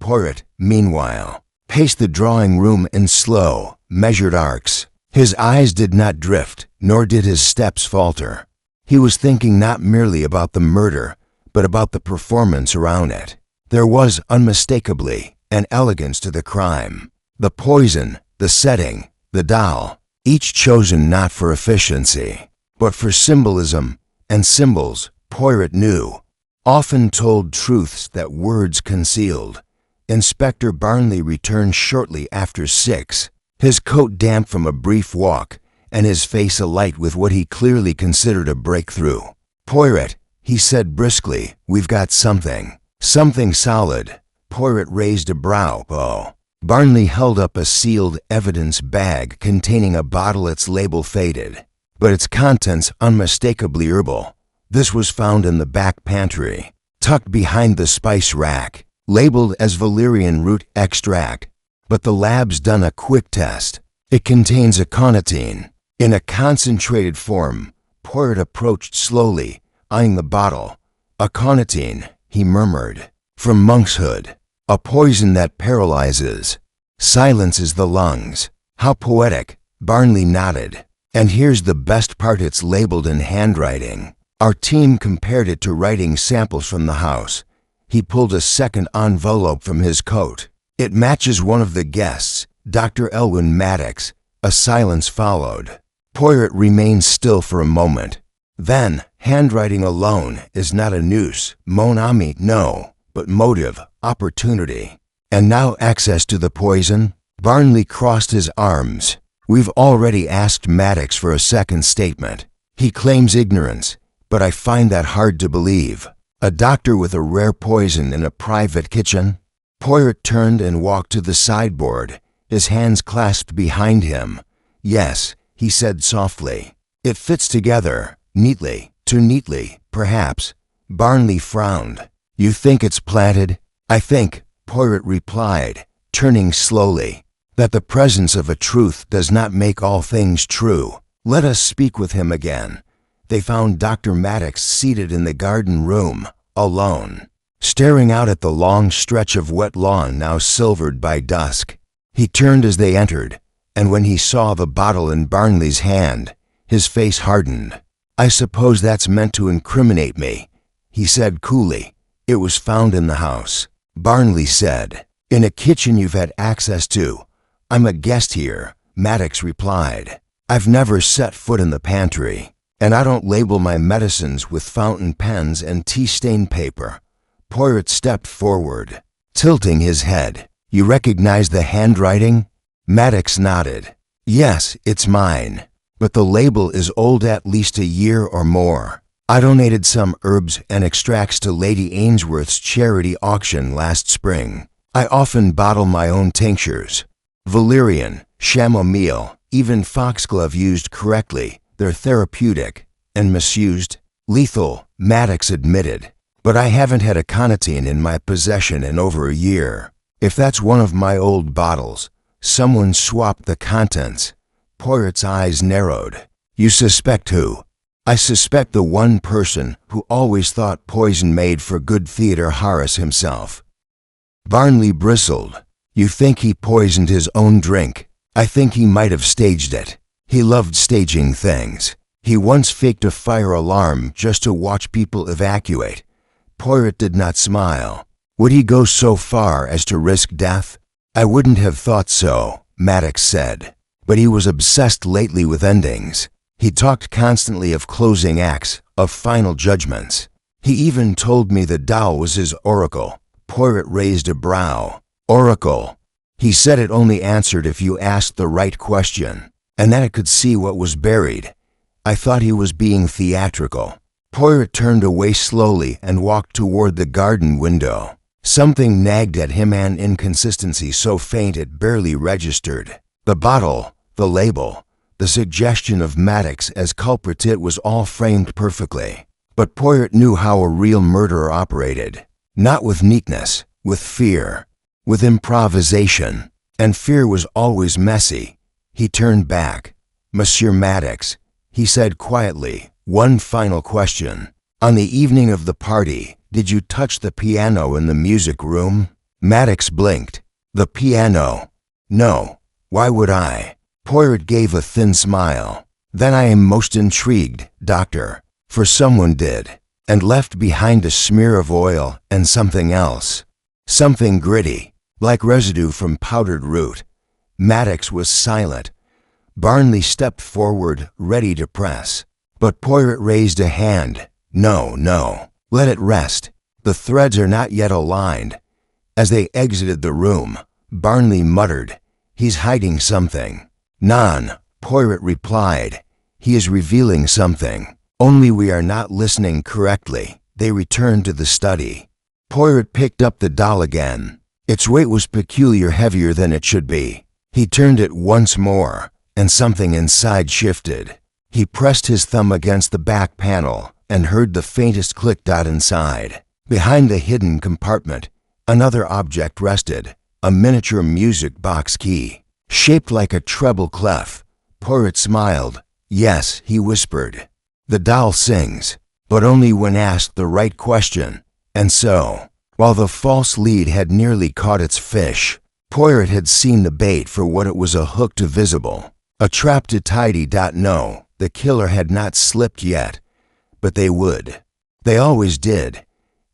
S1: Poirot, meanwhile, paced the drawing room in slow, measured arcs. His eyes did not drift, nor did his steps falter. He was thinking not merely about the murder, but about the performance around it. There was, unmistakably, an elegance to the crime. The poison, the setting, the doll, each chosen not for efficiency, but for symbolism, and symbols, Poirot knew, often told truths that words concealed. Inspector Barnley returned shortly after 6, his coat damp from a brief walk, and his face alight with what he clearly considered a breakthrough. "Poirot," he said briskly, "we've got something. Something solid." Poirot raised a brow. "Oh." Barnley held up a sealed evidence bag containing a bottle, its label faded, but its contents unmistakably herbal. This was found in the back pantry, tucked behind the spice rack, labeled as valerian root extract. But the lab's done a quick test. It contains aconitine, in a concentrated form. Poirot approached slowly, eyeing the bottle. "Aconitine," he murmured, "from monkshood. A poison that paralyzes, silences the lungs." "How poetic," Barnley nodded. "And here's the best part, it's labeled in handwriting. Our team compared it to writing samples from the house." He pulled a second envelope from his coat. "It matches one of the guests, Dr. Elwyn Maddox." A silence followed. Poirot remained still for a moment. Then, "Handwriting alone is not a noose, mon ami, no, but motive, opportunity. And now access to the poison?" Barnley crossed his arms. "We've already asked Maddox for a second statement. He claims ignorance, but I find that hard to believe. A doctor with a rare poison in a private kitchen?" Poirot turned and walked to the sideboard, his hands clasped behind him. "Yes," he said softly. "It fits together, neatly, too neatly, perhaps." Barnley frowned. "You think it's planted?" "I think," Poirot replied, turning slowly, "that the presence of a truth does not make all things true. Let us speak with him again." They found Dr. Maddox seated in the garden room, alone, staring out at the long stretch of wet lawn now silvered by dusk. He turned as they entered, and when he saw the bottle in Barnley's hand, his face hardened. "I suppose that's meant to incriminate me," he said coolly. "It was found in the house," Barnley said. "In a kitchen you've had access to." "I'm a guest here," Maddox replied. "I've never set foot in the pantry, and I don't label my medicines with fountain pens and tea-stained paper." Poirot stepped forward, tilting his head. "You recognize the handwriting?" Maddox nodded. "Yes, it's mine, but the label is old, at least a year or more. I donated some herbs and extracts to Lady Ainsworth's charity auction last spring. I often bottle my own tinctures. Valerian, chamomile, even foxglove used correctly. They're therapeutic, and misused, lethal," Maddox admitted. "But I haven't had aconitine in my possession in over a year. If that's one of my old bottles, someone swapped the contents." Poirot's eyes narrowed. "You suspect who?" "I suspect the one person who always thought poison made for good theater, Horace himself." Barnley bristled. "You think he poisoned his own drink?" "I think he might have staged it. He loved staging things. He once faked a fire alarm just to watch people evacuate." Poirot did not smile. "Would he go so far as to risk death?" "I wouldn't have thought so," Maddox said. "But he was obsessed lately with endings. He talked constantly of closing acts, of final judgments. He even told me the doll was his oracle. Poirot raised a brow. Oracle. He said it only answered if you asked the right question, and that it could see what was buried. I thought he was being theatrical. Poirot turned away slowly and walked toward the garden window. Something nagged at him, an inconsistency so faint it barely registered. The bottle, the label, the suggestion of Maddox as culprit, it was all framed perfectly. But Poirot knew how a real murderer operated. Not with neatness, with fear, with improvisation. And fear was always messy. He turned back. "Monsieur Maddox," he said quietly, "one final question. On the evening of the party, did you touch the piano in the music room?" Maddox blinked. "The piano? No. Why would I?" Poirot gave a thin smile. "Then I am most intrigued, Doctor, for someone did, and left behind a smear of oil and something else. Something gritty, like residue from powdered root." Maddox was silent. Barnley stepped forward, ready to press. But Poirot raised a hand. "No, no. Let it rest. The threads are not yet aligned." As they exited the room, Barnley muttered, "He's hiding something." "None," Poirot replied. "He is revealing something. Only we are not listening correctly." They returned to the study. Poirot picked up the doll again. Its weight was peculiar, heavier than it should be. He turned it once more, and something inside shifted. He pressed his thumb against the back panel and heard the faintest click. Inside, behind the hidden compartment, another object rested, a miniature music box key, shaped like a treble clef. Poirot smiled. "Yes," he whispered. "The doll sings, but only when asked the right question." And so, while the false lead had nearly caught its fish, Poirot had seen the bait for what it was, a hook to visible, a trap to tidy. No, the killer had not slipped yet, but they would. They always did,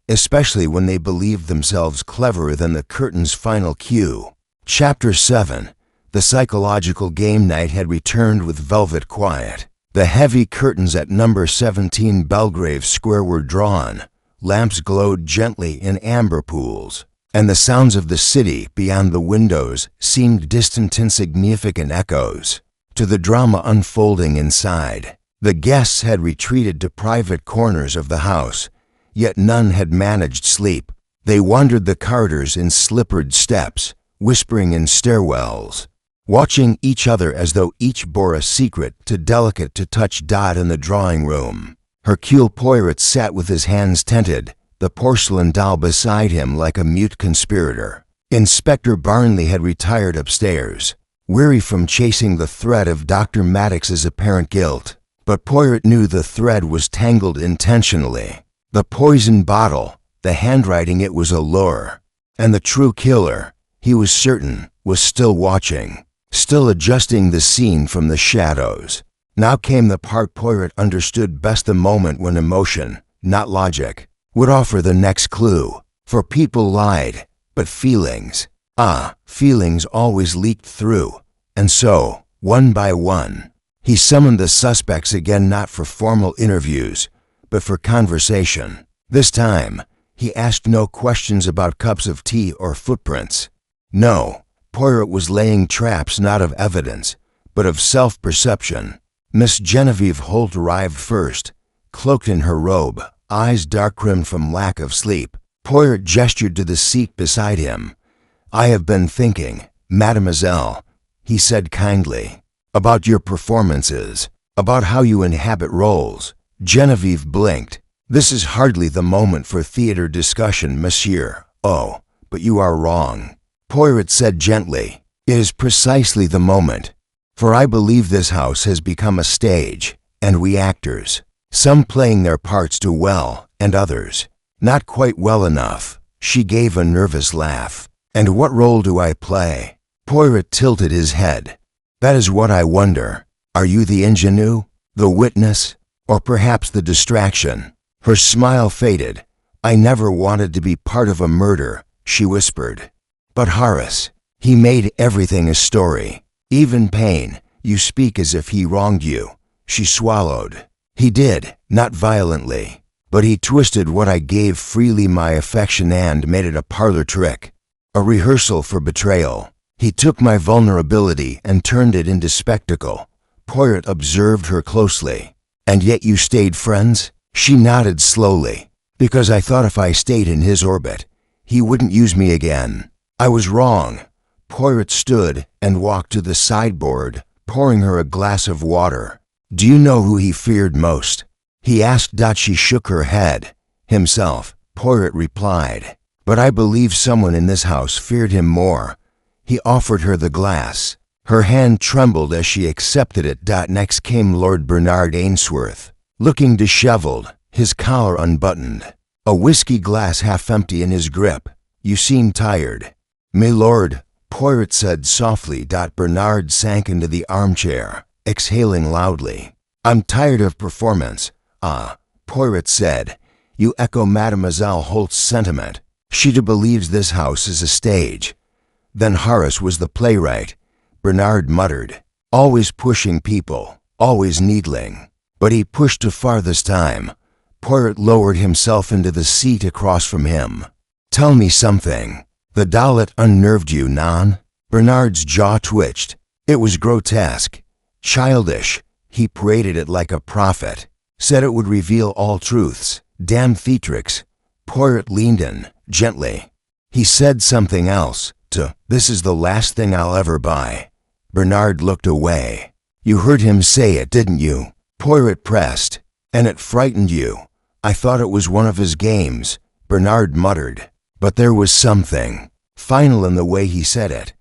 S1: especially when they believed themselves cleverer than the curtain's final cue. Chapter 7. The psychological game night had returned with velvet quiet. The heavy curtains at number 17 Belgrave Square were drawn. Lamps glowed gently in amber pools, and the sounds of the city beyond the windows seemed distant, insignificant echoes to the drama unfolding inside. The guests had retreated to private corners of the house, yet none had managed sleep. They wandered the corridors in slippered steps, whispering in stairwells, watching each other as though each bore a secret too delicate to touch. In the drawing room, Hercule Poirot sat with his hands tented, the porcelain doll beside him like a mute conspirator. Inspector Barnley had retired upstairs, weary from chasing the thread of Dr. Maddox's apparent guilt. But Poirot knew the thread was tangled intentionally. The poison bottle, the handwriting, it was a lure. And the true killer, he was certain, was still watching, still adjusting the scene from the shadows. Now came the part Poirot understood best, the moment when emotion, not logic, would offer the next clue. For people lied, but feelings, feelings always leaked through. And so, one by one, he summoned the suspects again, not for formal interviews, but for conversation. This time, he asked no questions about cups of tea or footprints. No, Poirot was laying traps not of evidence, but of self-perception. Miss Genevieve Holt arrived first, cloaked in her robe, eyes dark-rimmed from lack of sleep. Poirot gestured to the seat beside him. "I have been thinking, mademoiselle," he said kindly, "about your performances, about how you inhabit roles." Genevieve blinked. "This is hardly the moment for theater discussion, monsieur." "Oh, but you are wrong," Poirot said gently. "It is precisely the moment. For I believe this house has become a stage, and we actors, some playing their parts too well, and others not quite well enough." She gave a nervous laugh. "And what role do I play?" Poirot tilted his head. "That is what I wonder. Are you the ingenue, the witness, or perhaps the distraction?" Her smile faded. "I never wanted to be part of a murder," she whispered. "But Horace, he made everything a story. Even pain. You speak as if he wronged you. She swallowed. He did, not violently, but he twisted what I gave freely my affection and made it a parlor trick, a rehearsal for betrayal. He took my vulnerability and turned it into spectacle. Poirot observed her closely. And yet you stayed friends? She nodded slowly. Because I thought if I stayed in his orbit, he wouldn't use me again. I was wrong. Poirot stood and walked to the sideboard, pouring her a glass of water. Do you know who he feared most? He asked. She shook her head. Himself, Poirot replied. But I believe someone in this house feared him more. He offered her the glass. Her hand trembled as she accepted it. Next came Lord Bernard Ainsworth, looking disheveled, his collar unbuttoned, a whiskey glass half empty in his grip. You seem tired. My lord, Poirot said softly. Bernard sank into the armchair, exhaling loudly. I'm tired of performance. Ah, Poirot said. You echo Mademoiselle Holt's sentiment. She believes this house is a stage. Then Horace was the playwright, Bernard muttered. Always pushing people, always needling. But he pushed too far this time. Poirot lowered himself into the seat across from him. Tell me something. The doll unnerved you, non? Bernard's jaw twitched. It was grotesque, childish. He paraded it like a prophet. Said it would reveal all truths. Damn theatrics. Poirot leaned in, gently. He said something else. This is the last thing I'll ever buy. Bernard looked away. You heard him say it, didn't you? Poirot pressed. And it frightened you. I thought it was one of his games, Bernard muttered. But there was something final in the way he said it.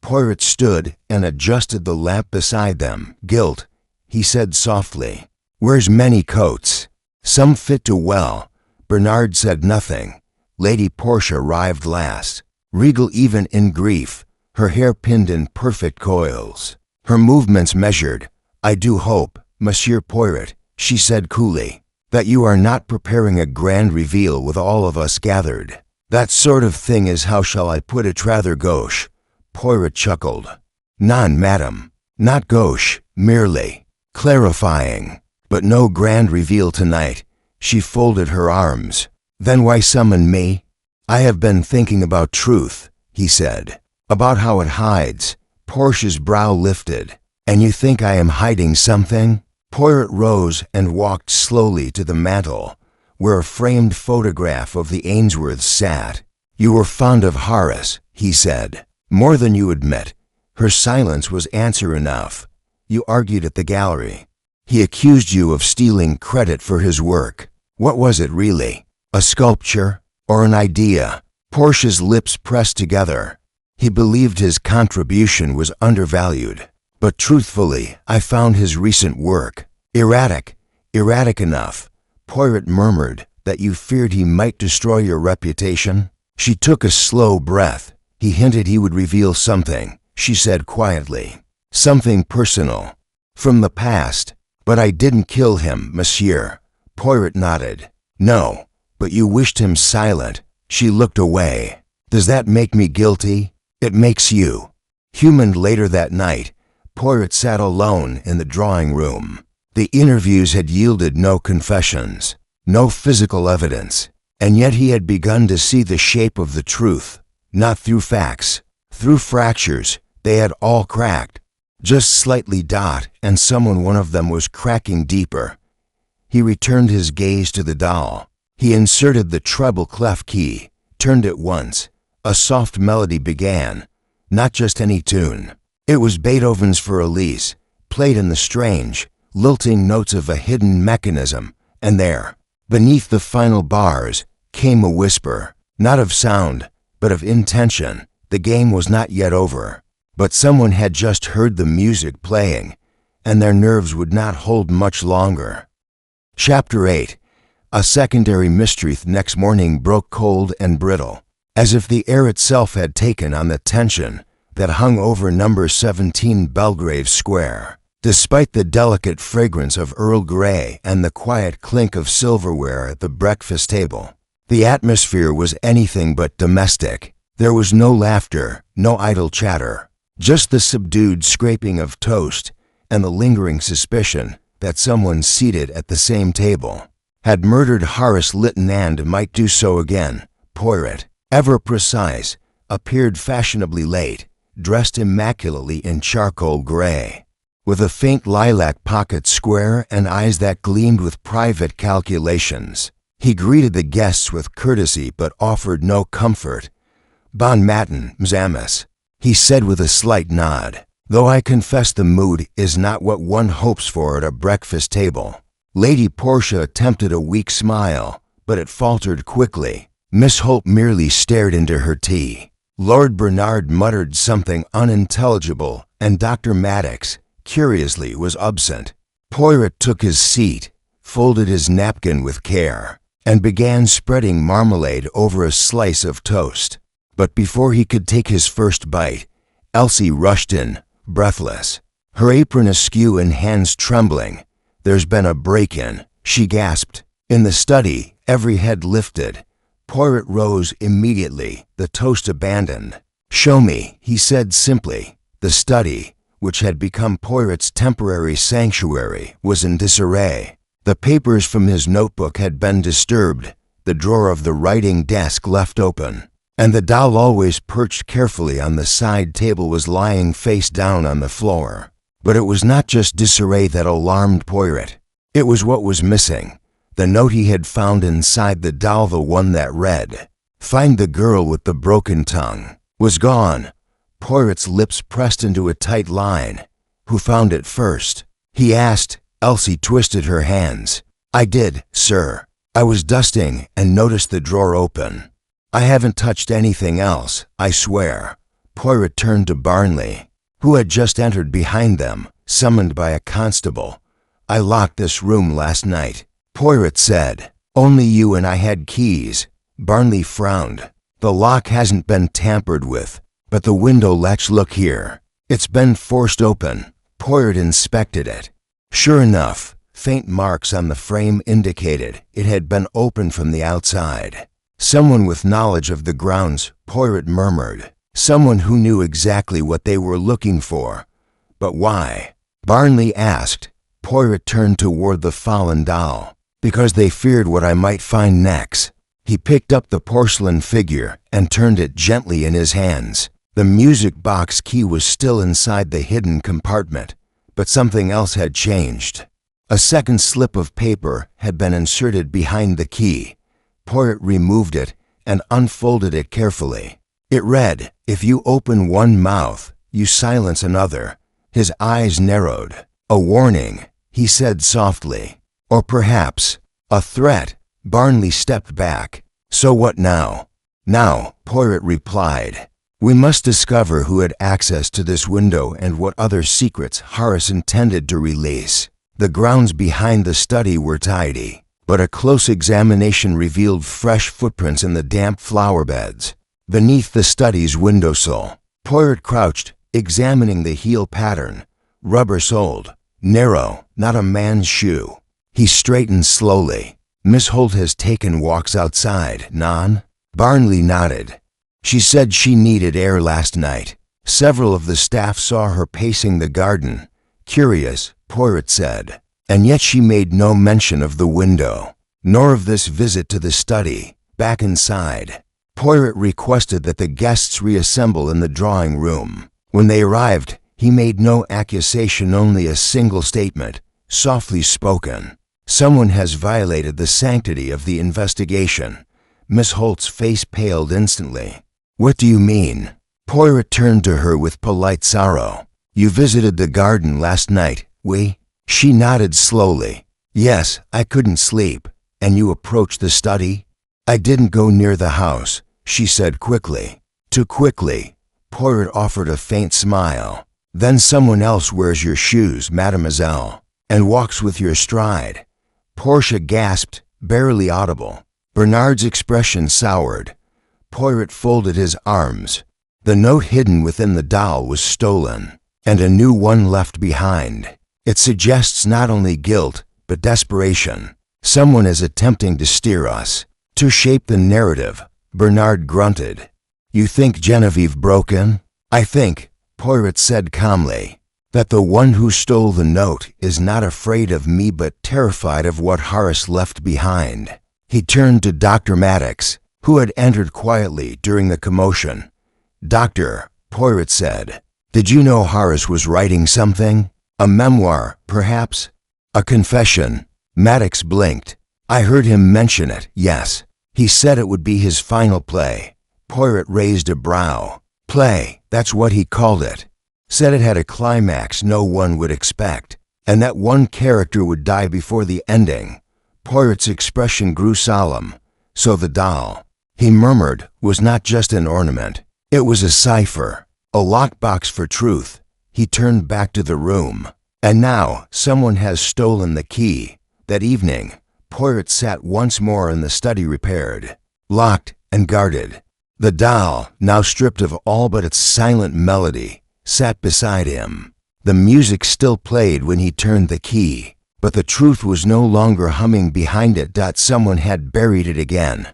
S1: Poirot stood and adjusted the lamp beside them. Guilt, he said softly. Wears many coats. Some fit too well. Bernard said nothing. Lady Portia arrived last. Regal even in grief, her hair pinned in perfect coils, her movements measured. I do hope, Monsieur Poirot, she said coolly, that you are not preparing a grand reveal with all of us gathered. That sort of thing is, how shall I put it, rather gauche. Poirot chuckled. Non, madam, not gauche, merely clarifying, but no grand reveal tonight. She folded her arms. Then why summon me? I have been thinking about truth, he said, about how it hides. Portia's brow lifted. And you think I am hiding something? Poirot rose and walked slowly to the mantel, where a framed photograph of the Ainsworths sat. You were fond of Horace, he said, more than you admit. Her silence was answer enough. You argued at the gallery. He accused you of stealing credit for his work. What was it really? A sculpture? Or an idea? Portia's lips pressed together. He believed his contribution was undervalued. But truthfully, I found his recent work erratic enough. Poirot murmured. That you feared he might destroy your reputation? She took a slow breath. He hinted he would reveal something, she said quietly. Something personal. From the past. But I didn't kill him, monsieur. Poirot nodded. No. But you wished him silent. She looked away. Does that make me guilty? It makes you. Human. Later that night, Poirot sat alone in the drawing room. The interviews had yielded no confessions, no physical evidence, and yet he had begun to see the shape of the truth, not through facts, through fractures. They had all cracked, just slightly. And one of them was cracking deeper. He returned his gaze to the doll. He inserted the treble clef key, turned it once. A soft melody began, not just any tune. It was Beethoven's For Elise, played in the strange, lilting notes of a hidden mechanism, and there, beneath the final bars, came a whisper, not of sound, but of intention. The game was not yet over, but someone had just heard the music playing, and their nerves would not hold much longer. Chapter 8. A secondary mystery. Next morning broke cold and brittle, as if the air itself had taken on the tension that hung over number 17 Belgrave Square. Despite the delicate fragrance of Earl Grey and the quiet clink of silverware at the breakfast table, the atmosphere was anything but domestic. There was no laughter, no idle chatter, just the subdued scraping of toast and the lingering suspicion that someone seated at the same table had murdered Horace Lytton and might do so again. Poirot, ever precise, appeared fashionably late, dressed immaculately in charcoal gray, with a faint lilac pocket square and eyes that gleamed with private calculations. He greeted the guests with courtesy but offered no comfort. "Bon matin, Mzamas," he said with a slight nod, "though I confess the mood is not what one hopes for at a breakfast table." Lady Portia attempted a weak smile, but it faltered quickly. Miss Holt merely stared into her tea. Lord Bernard muttered something unintelligible, and Dr. Maddox, curiously, was absent. Poirot took his seat, folded his napkin with care, and began spreading marmalade over a slice of toast. But before he could take his first bite, Elsie rushed in, breathless, her apron askew and hands trembling. "There's been a break-in," she gasped. In the study, every head lifted. Poirot rose immediately, the toast abandoned. "Show me," he said simply. The study, which had become Poirot's temporary sanctuary, was in disarray. The papers from his notebook had been disturbed, the drawer of the writing desk left open, and the doll always perched carefully on the side table was lying face down on the floor. But it was not just disarray that alarmed Poirot. It was what was missing. The note he had found inside the doll, the one that read, "Find the girl with the broken tongue," was gone. Poirot's lips pressed into a tight line. "Who found it first?" he asked. Elsie twisted her hands. "I did, sir. I was dusting and noticed the drawer open. I haven't touched anything else, I swear." Poirot turned to Barnley, who had just entered behind them, summoned by a constable. "I locked this room last night," Poirot said. "Only you and I had keys." Barnley frowned. "The lock hasn't been tampered with, but the window latch, look here. It's been forced open." Poirot inspected it. Sure enough, faint marks on the frame indicated it had been opened from the outside. "Someone with knowledge of the grounds," Poirot murmured. "Someone who knew exactly what they were looking for." "But why?" Barnley asked. Poirot turned toward the fallen doll. "Because they feared what I might find next." He picked up the porcelain figure and turned it gently in his hands. The music box key was still inside the hidden compartment, but something else had changed. A second slip of paper had been inserted behind the key. Poirot removed it and unfolded it carefully. It read, "If you open one mouth, you silence another." His eyes narrowed. "A warning," he said softly. "Or perhaps a threat." Barnley stepped back. "So what now?" "Now," Poirot replied, "we must discover who had access to this window and what other secrets Horace intended to release." The grounds behind the study were tidy, but a close examination revealed fresh footprints in the damp flower beds. Beneath the study's windowsill, Poirot crouched, examining the heel pattern. Rubber-soled, narrow, not a man's shoe. He straightened slowly. "Miss Holt has taken walks outside, non?" Barnley nodded. "She said she needed air last night. Several of the staff saw her pacing the garden." "Curious," Poirot said. "And yet she made no mention of the window, nor of this visit to the study." Back inside, Poirot requested that the guests reassemble in the drawing room. When they arrived, he made no accusation, only a single statement, softly spoken. "Someone has violated the sanctity of the investigation." Miss Holt's face paled instantly. "What do you mean?" Poirot turned to her with polite sorrow. "You visited the garden last night, oui?" She nodded slowly. "Yes, I couldn't sleep." "And you approached the study?" "I didn't go near the house," she said quickly. "Too quickly." Poirot offered a faint smile. "Then someone else wears your shoes, mademoiselle, and walks with your stride." Portia gasped, barely audible. Bernard's expression soured. Poirot folded his arms. The note hidden within the doll was stolen, and a new one left behind. It suggests not only guilt, but desperation. Someone is attempting to steer us, to shape the narrative. Bernard grunted. "You think Genevieve broke in?" "I think," Poirot said calmly, that the one who stole the note is not afraid of me but terrified of what Horace left behind. He turned to Dr. Maddox, who had entered quietly during the commotion. "Doctor," Poirot said, "did you know Horace was writing something? A memoir, perhaps? A confession?" Maddox blinked. "I heard him mention it, yes. He said it would be his final play." Poirot raised a brow. "Play, that's what he called it. Said it had a climax no one would expect, and that one character would die before the ending." Poirot's expression grew solemn. "So the doll," he murmured, "was not just an ornament. It was a cipher, a lockbox for truth." He turned back to the room. "And now someone has stolen the key." That evening, Poirot sat once more in the study repaired, locked and guarded. The doll, now stripped of all but its silent melody, sat beside him. The music still played when he turned the key, but the truth was no longer humming behind it. Someone had buried it again,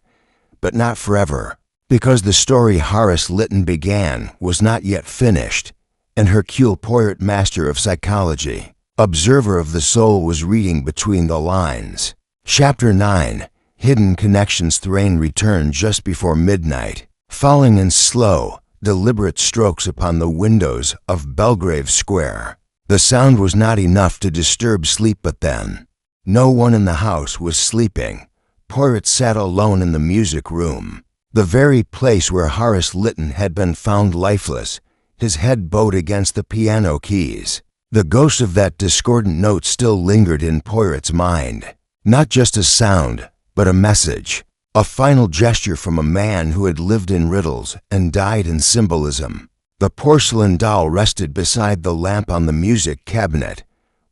S1: but not forever, because the story Horace Lytton began was not yet finished, and Hercule Poirot, master of psychology, observer of the soul, was reading between the lines. Chapter 9, Hidden Connections. Thrain returned just before midnight, falling in slow, deliberate strokes upon the windows of Belgrave Square. The sound was not enough to disturb sleep, but then no one in the house was sleeping. Poirot sat alone in the music room, the very place where Horace Lytton had been found lifeless, his head bowed against the piano keys. The ghost of that discordant note still lingered in Poirot's mind. Not just a sound, but a message, a final gesture from a man who had lived in riddles and died in symbolism. The porcelain doll rested beside the lamp on the music cabinet,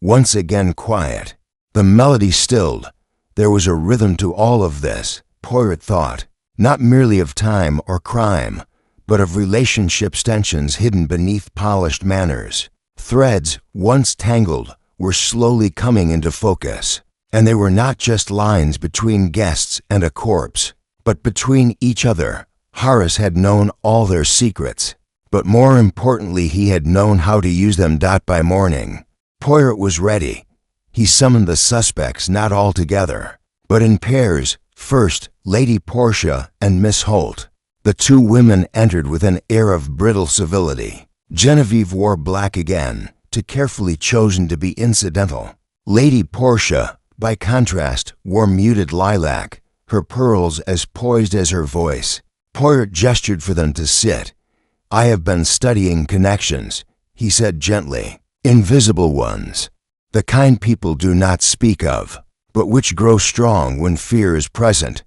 S1: once again quiet. The melody stilled. There was a rhythm to all of this, Poirot thought, not merely of time or crime, but of relationships, tensions hidden beneath polished manners. Threads, once tangled, were slowly coming into focus. And they were not just lines between guests and a corpse, but between each other. Horace had known all their secrets, but more importantly, he had known how to use them. By morning, Poirot was ready. He summoned the suspects, not all together, but in pairs. First, Lady Portia and Miss Holt. The two women entered with an air of brittle civility. Genevieve wore black again, too carefully chosen to be incidental. Lady Portia, by contrast, wore muted lilac, her pearls as poised as her voice. Poirot gestured for them to sit. "I have been studying connections," he said gently. "Invisible ones, the kind people do not speak of, but which grow strong when fear is present."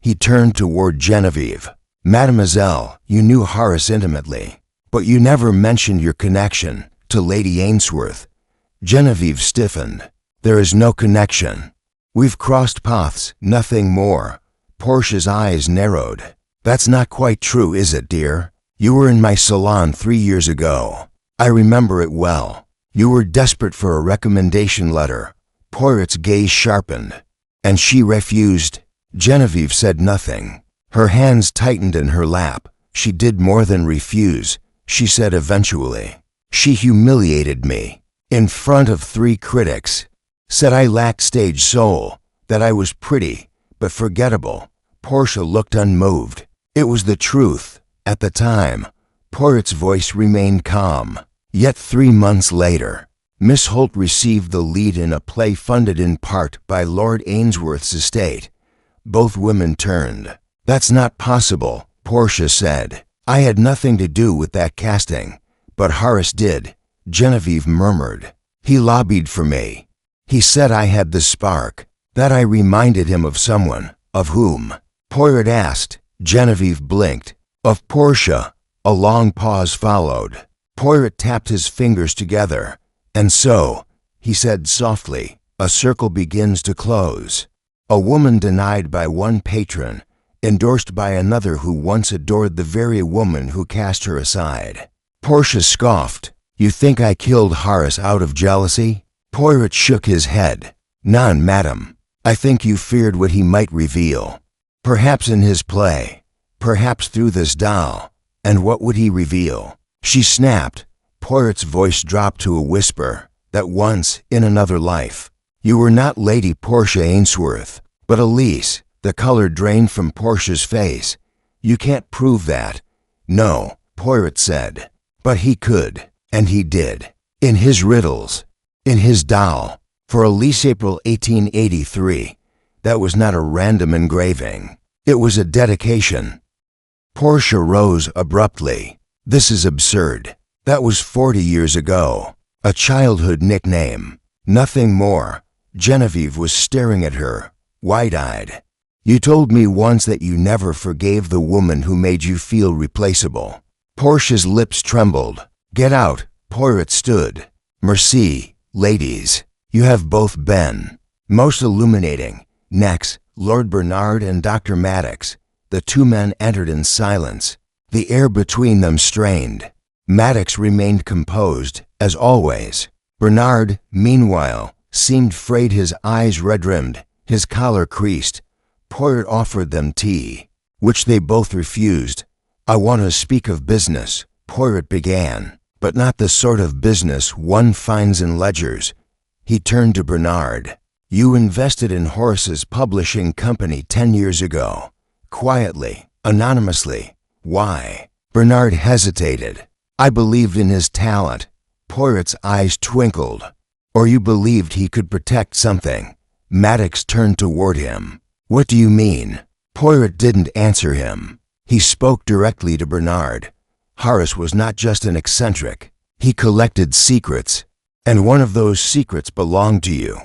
S1: He turned toward Genevieve. "Mademoiselle, you knew Horace intimately, but you never mentioned your connection to Lady Ainsworth." Genevieve stiffened. "There is no connection. We've crossed paths, nothing more." Portia's eyes narrowed. "That's not quite true, is it, dear? You were in my salon 3 years ago. I remember it well. You were desperate for a recommendation letter." Poirot's gaze sharpened. "And she refused?" Genevieve said nothing. Her hands tightened in her lap. "She did more than refuse," she said eventually. "She humiliated me in front of 3 critics. Said I lacked stage soul, that I was pretty, but forgettable." Portia looked unmoved. It was the truth. At the time, Poirot's voice remained calm. Yet 3 months later, Miss Holt received the lead in a play funded in part by Lord Ainsworth's estate. Both women turned. "That's not possible," Portia said. "I had nothing to do with that casting." "But Horace did," Genevieve murmured. "He lobbied for me. He said I had the spark, that I reminded him of someone." "Of whom?" Poirot asked. Genevieve blinked. "Of Portia." A long pause followed. Poirot tapped his fingers together. "And so," he said softly, "a circle begins to close. A woman denied by one patron, endorsed by another who once adored the very woman who cast her aside." Portia scoffed. "You think I killed Horace out of jealousy?" Poirot shook his head. "None, madam. I think you feared what he might reveal. Perhaps in his play, perhaps through this doll. And what would he reveal?" She snapped. Poirot's voice dropped to a whisper, that once, in another life, you were not Lady Portia Ainsworth, but Elise. The color drained from Portia's face. You can't prove that. No, Poirot said. But he could, and he did. In his riddles. In his doll. For Elise April 1883. That was not a random engraving. It was a dedication. Portia rose abruptly. This is absurd. That was 40 years ago. A childhood nickname. Nothing more. Genevieve was staring at her, wide-eyed. You told me once that you never forgave the woman who made you feel replaceable. Portia's lips trembled. Get out. Poirot stood. Merci, ladies. You have both been most illuminating. Next, Lord Bernard and Dr. Maddox. The two men entered in silence. The air between them strained. Maddox remained composed, as always. Bernard, meanwhile, seemed frayed, his eyes red-rimmed, his collar creased. Poirot offered them tea, which they both refused. I want to speak of business, Poirot began, but not the sort of business one finds in ledgers. He turned to Bernard. You invested in Horace's publishing company 10 years ago. Quietly, anonymously. Why? Bernard hesitated. I believed in his talent. Poirot's eyes twinkled. Or you believed he could protect something. Maddox turned toward him. What do you mean? Poirot didn't answer him. He spoke directly to Bernard. Horace was not just an eccentric. He collected secrets. And one of those secrets belonged to you.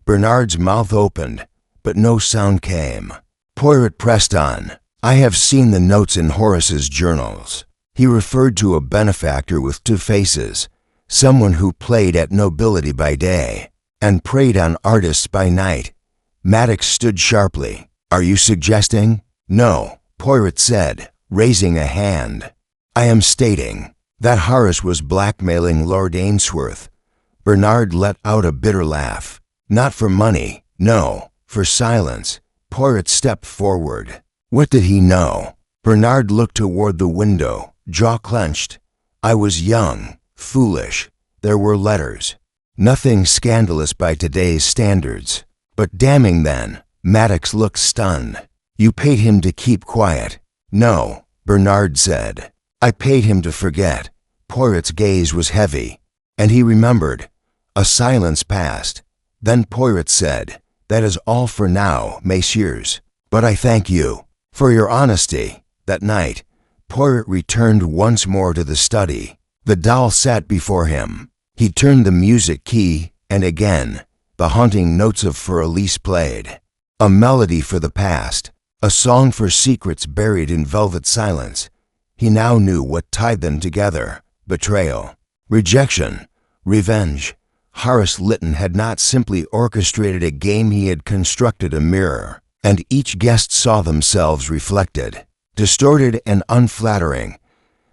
S1: Bernard's mouth opened, but no sound came. Poirot pressed on. I have seen the notes in Horace's journals. He referred to a benefactor with two faces, someone who played at nobility by day and preyed on artists by night. Maddox stood sharply. Are you suggesting? No, Poirot said, raising a hand. I am stating that Horace was blackmailing Lord Ainsworth. Bernard let out a bitter laugh. Not for money, no, for silence. Poirot stepped forward. What did he know? Bernard looked toward the window, jaw clenched. I was young, foolish. There were letters. Nothing scandalous by today's standards. But damning then. Maddox looked stunned. You paid him to keep quiet. No, Bernard said. I paid him to forget. Poirot's gaze was heavy, and he remembered. A silence passed. Then Poirot said, That is all for now, messieurs. But I thank you for your honesty. That night, Poirot returned once more to the study. The doll sat before him. He turned the music key, and again, the haunting notes of For Elise played. A melody for the past, a song for secrets buried in velvet silence. He now knew what tied them together. Betrayal, rejection, revenge. Horace Lytton had not simply orchestrated a game, he had constructed a mirror, and each guest saw themselves reflected, distorted and unflattering.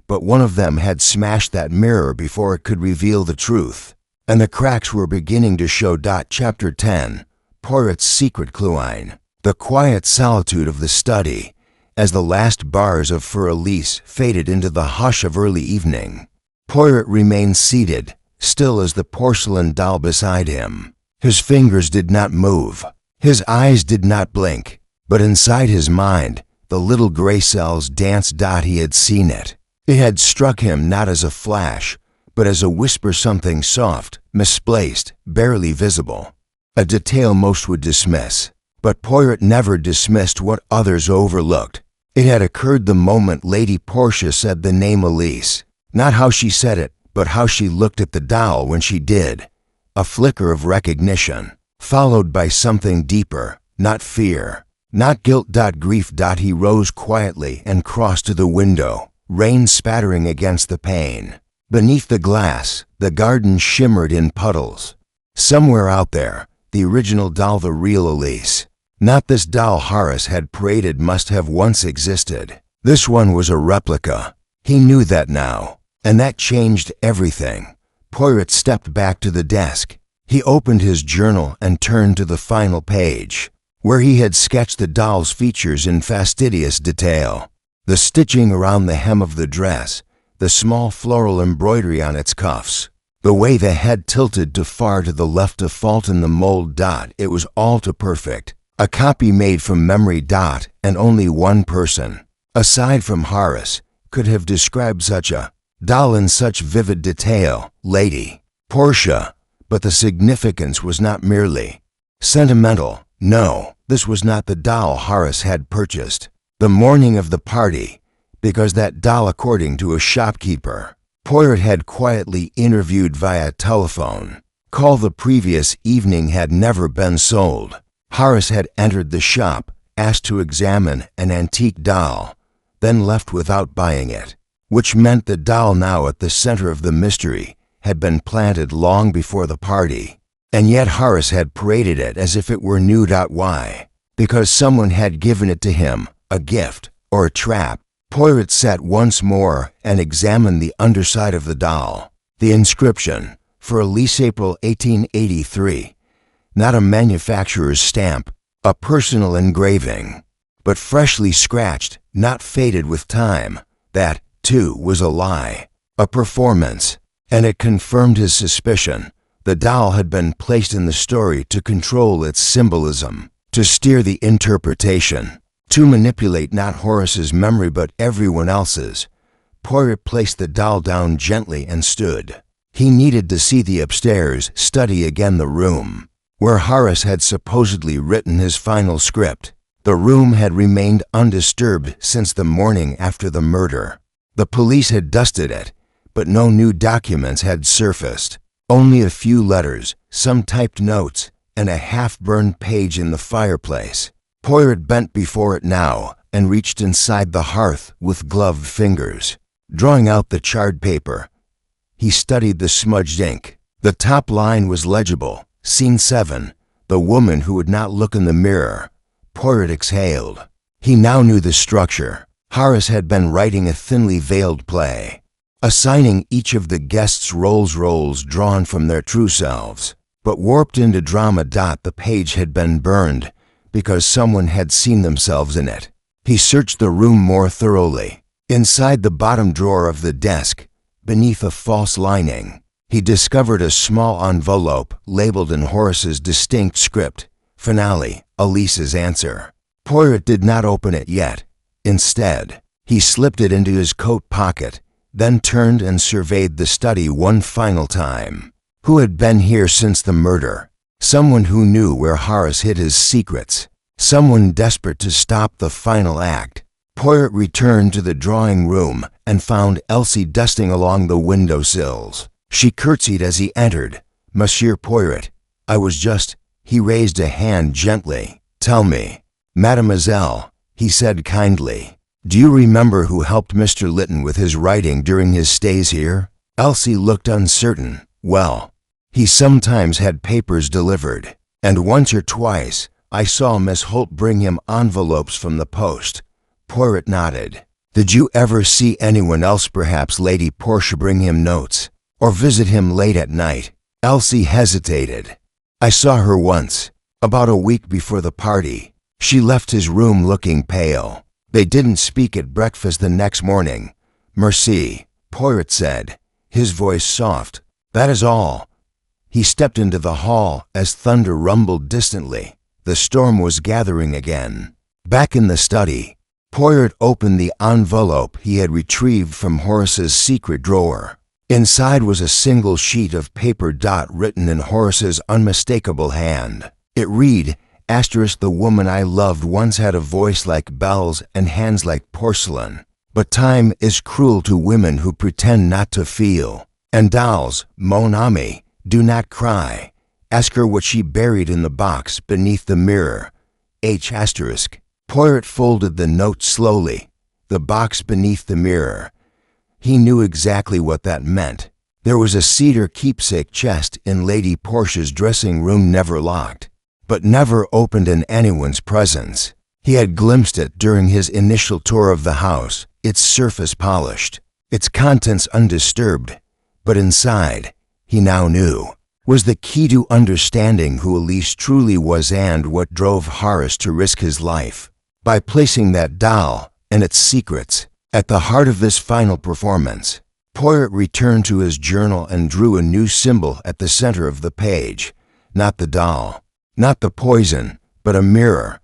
S1: But one of them had smashed that mirror before it could reveal the truth, and the cracks were beginning to show. Chapter 10. Poirot's secret cluine. The quiet solitude of the study, as the last bars of For Elise faded into the hush of early evening. Poirot remained seated, still as the porcelain doll beside him. His fingers did not move. His eyes did not blink. But inside his mind, the little gray cells danced. He had seen it. It had struck him not as a flash, but as a whisper, something soft, misplaced, barely visible. A detail most would dismiss. But Poirot never dismissed what others overlooked. It had occurred the moment Lady Portia said the name Elise. Not how she said it, but how she looked at the doll when she did. A flicker of recognition, followed by something deeper, not fear, not guilt. Grief. He rose quietly and crossed to the window, rain spattering against the pane. Beneath the glass, the garden shimmered in puddles. Somewhere out there, the original doll, the real Elise. Not this doll Horace had paraded, must have once existed. This one was a replica. He knew that now, and that changed everything. Poirot stepped back to the desk. He opened his journal and turned to the final page, where he had sketched the doll's features in fastidious detail. The stitching around the hem of the dress, the small floral embroidery on its cuffs, the way the head tilted too far to the left, a fault in the mold. It was all too perfect. A copy made from memory. And only one person, aside from Horace, could have described such a doll in such vivid detail, Lady Portia. But the significance was not merely sentimental. No, this was not the doll Horace had purchased the morning of the party, because that doll, according to a shopkeeper Poirot had quietly interviewed via telephone call the previous evening, had never been sold. Horace had entered the shop, asked to examine an antique doll, then left without buying it, which meant the doll, now at the center of the mystery, had been planted long before the party. And yet Horace had paraded it as if it were new. Why? Because someone had given it to him, a gift or a trap. Poirot sat once more and examined the underside of the doll. The inscription, for Elise, April 1883. Not a manufacturer's stamp, a personal engraving, but freshly scratched, not faded with time. That, too, was a lie, a performance, and it confirmed his suspicion. The doll had been placed in the story to control its symbolism, to steer the interpretation, to manipulate not Horace's memory but everyone else's. Poirot placed the doll down gently and stood. He needed to see the upstairs, study again the room where Horace had supposedly written his final script. The room had remained undisturbed since the morning after the murder. The police had dusted it, but no new documents had surfaced. Only a few letters, some typed notes, and a half-burned page in the fireplace. Poirot bent before it now and reached inside the hearth with gloved fingers. Drawing out the charred paper, he studied the smudged ink. The top line was legible. Scene 7, the woman who would not look in the mirror. Poirot exhaled. He now knew the structure. Horace had been writing a thinly veiled play, assigning each of the guests' roles drawn from their true selves, but warped into drama. The page had been burned because someone had seen themselves in it. He searched the room more thoroughly. Inside the bottom drawer of the desk, beneath a false lining, he discovered a small envelope labeled in Horace's distinct script, Finale, Elise's answer. Poirot did not open it yet. Instead, he slipped it into his coat pocket, then turned and surveyed the study one final time. Who had been here since the murder? Someone who knew where Horace hid his secrets. Someone desperate to stop the final act. Poirot returned to the drawing room and found Elsie dusting along the window sills. She curtsied as he entered. Monsieur Poirot, I was just... He raised a hand gently. Tell me. Mademoiselle, he said kindly. Do you remember who helped Mr. Lytton with his writing during his stays here? Elsie looked uncertain. Well, he sometimes had papers delivered, and once or twice I saw Miss Holt bring him envelopes from the post. Poirot nodded. Did you ever see anyone else, perhaps Lady Portia, bring him notes, or visit him late at night? Elsie hesitated. I saw her once, about a week before the party. She left his room looking pale. They didn't speak at breakfast the next morning. Merci, Poirot said, his voice soft. That is all. He stepped into the hall as thunder rumbled distantly. The storm was gathering again. Back in the study, Poirot opened the envelope he had retrieved from Horace's secret drawer. Inside was a single sheet of paper, written in Horace's unmistakable hand. It read, the woman I loved once had a voice like bells and hands like porcelain. But time is cruel to women who pretend not to feel. And dolls, mon ami, do not cry. Ask her what she buried in the box beneath the mirror. H**. Poirot folded the note slowly. The box beneath the mirror. He knew exactly what that meant. There was a cedar keepsake chest in Lady Portia's dressing room, never locked, but never opened in anyone's presence. He had glimpsed it during his initial tour of the house, its surface polished, its contents undisturbed. But inside, he now knew, was the key to understanding who Elise truly was and what drove Horace to risk his life. By placing that doll and its secrets at the heart of this final performance, Poirot returned to his journal and drew a new symbol at the center of the page. Not the doll, not the poison, but a mirror,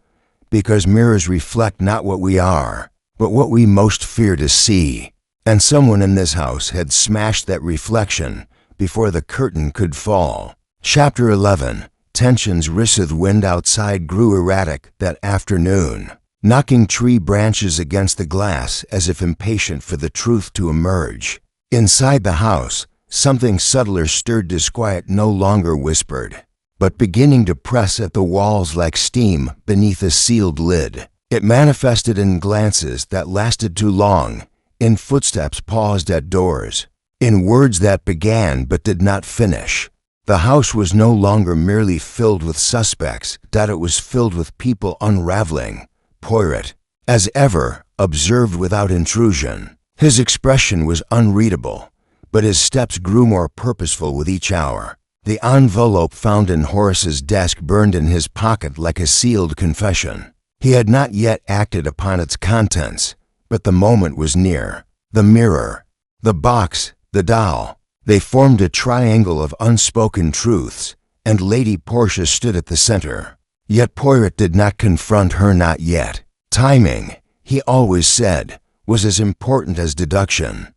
S1: because mirrors reflect not what we are, but what we most fear to see. And someone in this house had smashed that reflection before the curtain could fall. Chapter 11. Tensions risen. The wind outside grew erratic that afternoon, knocking tree branches against the glass as if impatient for the truth to emerge. Inside the house, something subtler stirred. Disquiet no longer whispered, but beginning to press at the walls like steam beneath a sealed lid. It manifested in glances that lasted too long, in footsteps paused at doors, in words that began but did not finish. The house was no longer merely filled with suspects, that it was filled with people unraveling. Poirot, as ever, observed without intrusion. His expression was unreadable, but his steps grew more purposeful with each hour. The envelope found in Horace's desk burned in his pocket like a sealed confession. He had not yet acted upon its contents, but the moment was near. The mirror, the box, the doll, they formed a triangle of unspoken truths, and Lady Portia stood at the center. Yet Poirot did not confront her, not yet. Timing, he always said, was as important as deduction.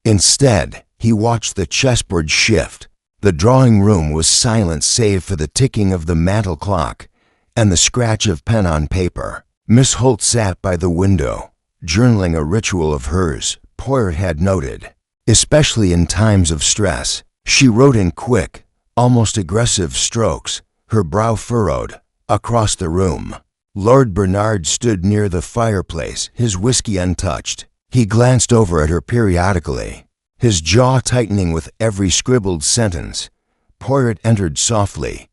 S1: Instead, he watched the chessboard shift. The drawing room was silent save for the ticking of the mantel clock and the scratch of pen on paper. Miss Holt sat by the window, journaling a ritual of hers, Poirot had noted. Especially in times of stress, she wrote in quick, almost aggressive strokes, her brow furrowed, across the room. Lord Bernard stood near the fireplace, his whiskey untouched. He glanced over at her periodically, his jaw tightening with every scribbled sentence. Poirot entered softly,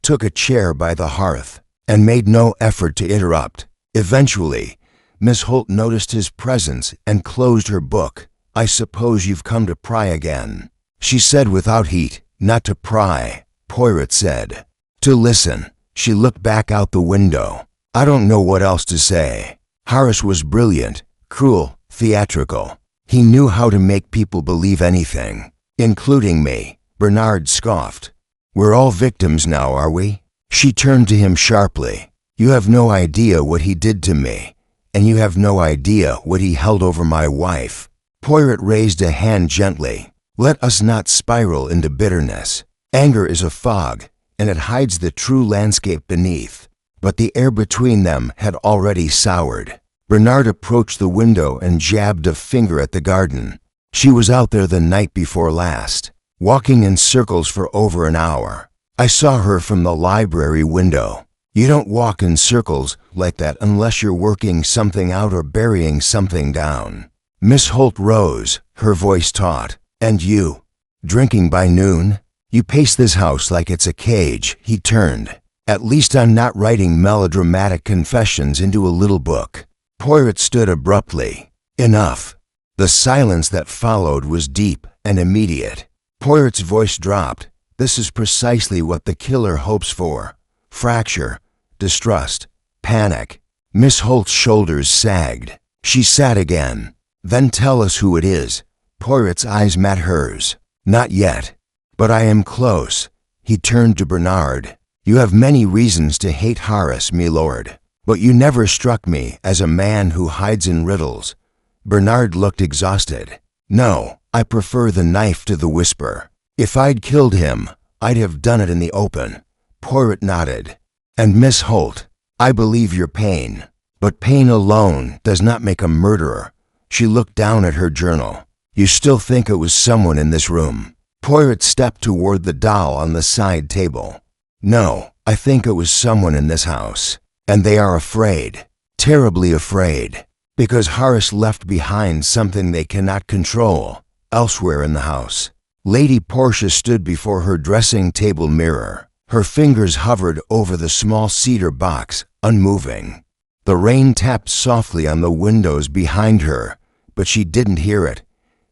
S1: took a chair by the hearth, and made no effort to interrupt. Eventually, Miss Holt noticed his presence and closed her book. "I suppose you've come to pry again," she said without heat. "Not to pry," Poirot said. "To listen." She looked back out the window. "I don't know what else to say." Horace was brilliant, cruel, theatrical. He knew how to make people believe anything, including me. Bernard scoffed. "We're all victims now, are we?" She turned to him sharply. "You have no idea what he did to me, and you have no idea what he held over my wife." Poirot raised a hand gently. "Let us not spiral into bitterness. Anger is a fog, and it hides the true landscape beneath." But the air between them had already soured. Bernard approached the window and jabbed a finger at the garden. "She was out there the night before last, walking in circles for over an hour. I saw her from the library window. You don't walk in circles like that unless you're working something out or burying something down." Miss Holt rose, her voice taut. "And you? Drinking by noon? You pace this house like it's a cage." He turned. "At least I'm not writing melodramatic confessions into a little book." Poirot stood abruptly. "Enough." The silence that followed was deep and immediate. Poirot's voice dropped. "This is precisely what the killer hopes for. Fracture, distrust, panic." Miss Holt's shoulders sagged. She sat again. "Then tell us who it is." Poirot's eyes met hers. "Not yet. But I am close." He turned to Bernard. "You have many reasons to hate Horace, milord, but you never struck me as a man who hides in riddles." Bernard looked exhausted. "No, I prefer the knife to the whisper. If I'd killed him, I'd have done it in the open." Poirot nodded. "And Miss Holt, I believe your pain, but pain alone does not make a murderer." She looked down at her journal. "You still think it was someone in this room?" Poirot stepped toward the doll on the side table. "No, I think it was someone in this house. And they are afraid, terribly afraid, because Horace left behind something they cannot control elsewhere in the house." Lady Portia stood before her dressing table mirror. Her fingers hovered over the small cedar box, unmoving. The rain tapped softly on the windows behind her, but she didn't hear it.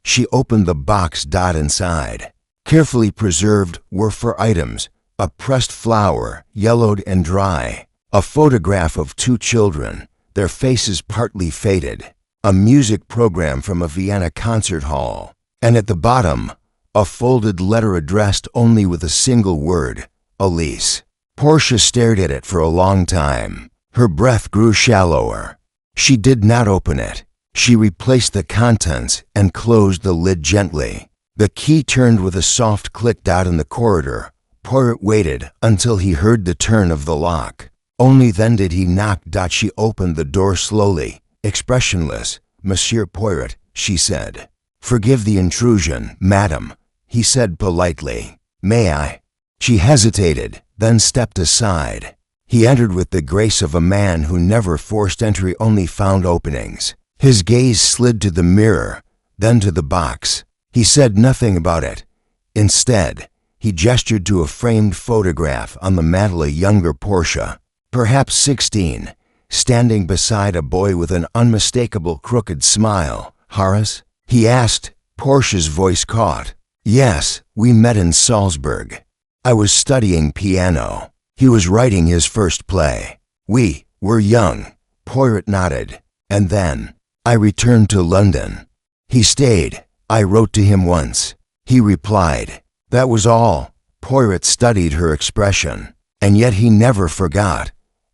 S1: She opened the box. Inside, carefully preserved, were 4 items: a pressed flower, yellowed and dry, a photograph of 2 children, their faces partly faded, a music program from a Vienna concert hall, and at the bottom, a folded letter addressed only with a single word, Elise. Portia stared at it for a long time. Her breath grew shallower. She did not open it. She replaced the contents and closed the lid gently. The key turned with a soft click out in the corridor. Poirot waited until he heard the turn of the lock. Only then did he knock. She opened the door slowly, expressionless. "Monsieur Poirot," she said. "Forgive the intrusion, madam," he said politely. "May I?" She hesitated, then stepped aside. He entered with the grace of a man who never forced entry, only found openings. His gaze slid to the mirror, then to the box. He said nothing about it. Instead, he gestured to a framed photograph on the mantel, a younger Portia, perhaps 16, standing beside a boy with an unmistakable crooked smile. "Horace?" he asked. Portia's voice caught. "Yes, we met in Salzburg. I was studying piano. He was writing his first play. We were young." Poirot nodded. "And then I returned to London. He stayed. I wrote to him once. He replied. That was all." Poirot studied her expression. "And yet he never forgot."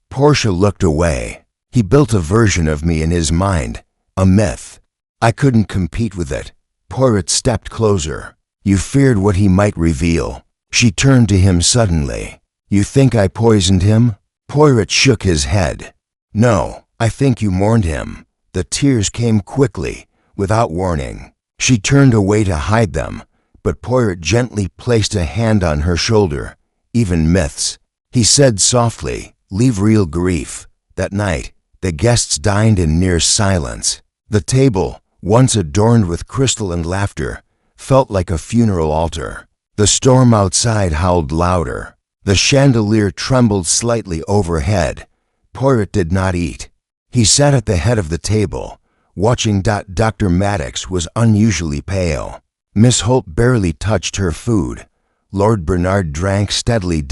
S1: Portia looked away. "He built a version of me in his mind, a myth. I couldn't compete with it." Poirot stepped closer. "You feared what he might reveal." She turned to him suddenly. "You think I poisoned him?" Poirot shook his head. "No, I think you mourned him." The tears came quickly, without warning. She turned away to hide them, but Poirot gently placed a hand on her shoulder. "Even myths," he said softly, "leave real grief." That night, the guests dined in near silence. The table, once adorned with crystal and laughter, felt like a funeral altar. The storm outside howled louder. The chandelier trembled slightly overhead. Poirot did not eat. He sat at the head of the table, watching. Dr. Maddox was unusually pale. Miss Holt barely touched her food. Lord Bernard drank steadily.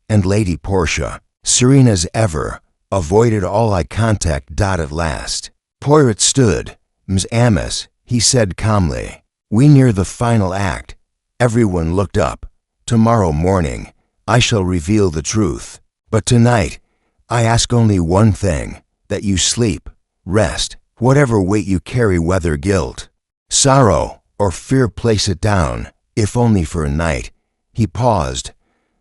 S1: And Lady Portia, serene as ever, avoided all eye contact. At last, Poirot stood. "Ms. Amos," he said calmly, "we near the final act." Everyone looked up. "Tomorrow morning, I shall reveal the truth. But tonight, I ask only one thing, that you sleep, rest, whatever weight you carry, whether guilt, sorrow, or fear, place it down, if only for a night." He paused.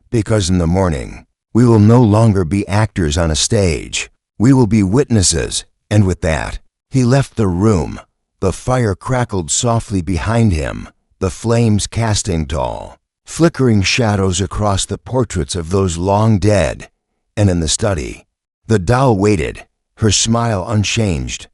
S1: "Because in the morning, we will no longer be actors on a stage. We will be witnesses." And with that, he left the room. The fire crackled softly behind him, the flames casting tall, flickering shadows across the portraits of those long dead. And in the study, the doll waited, her smile unchanged.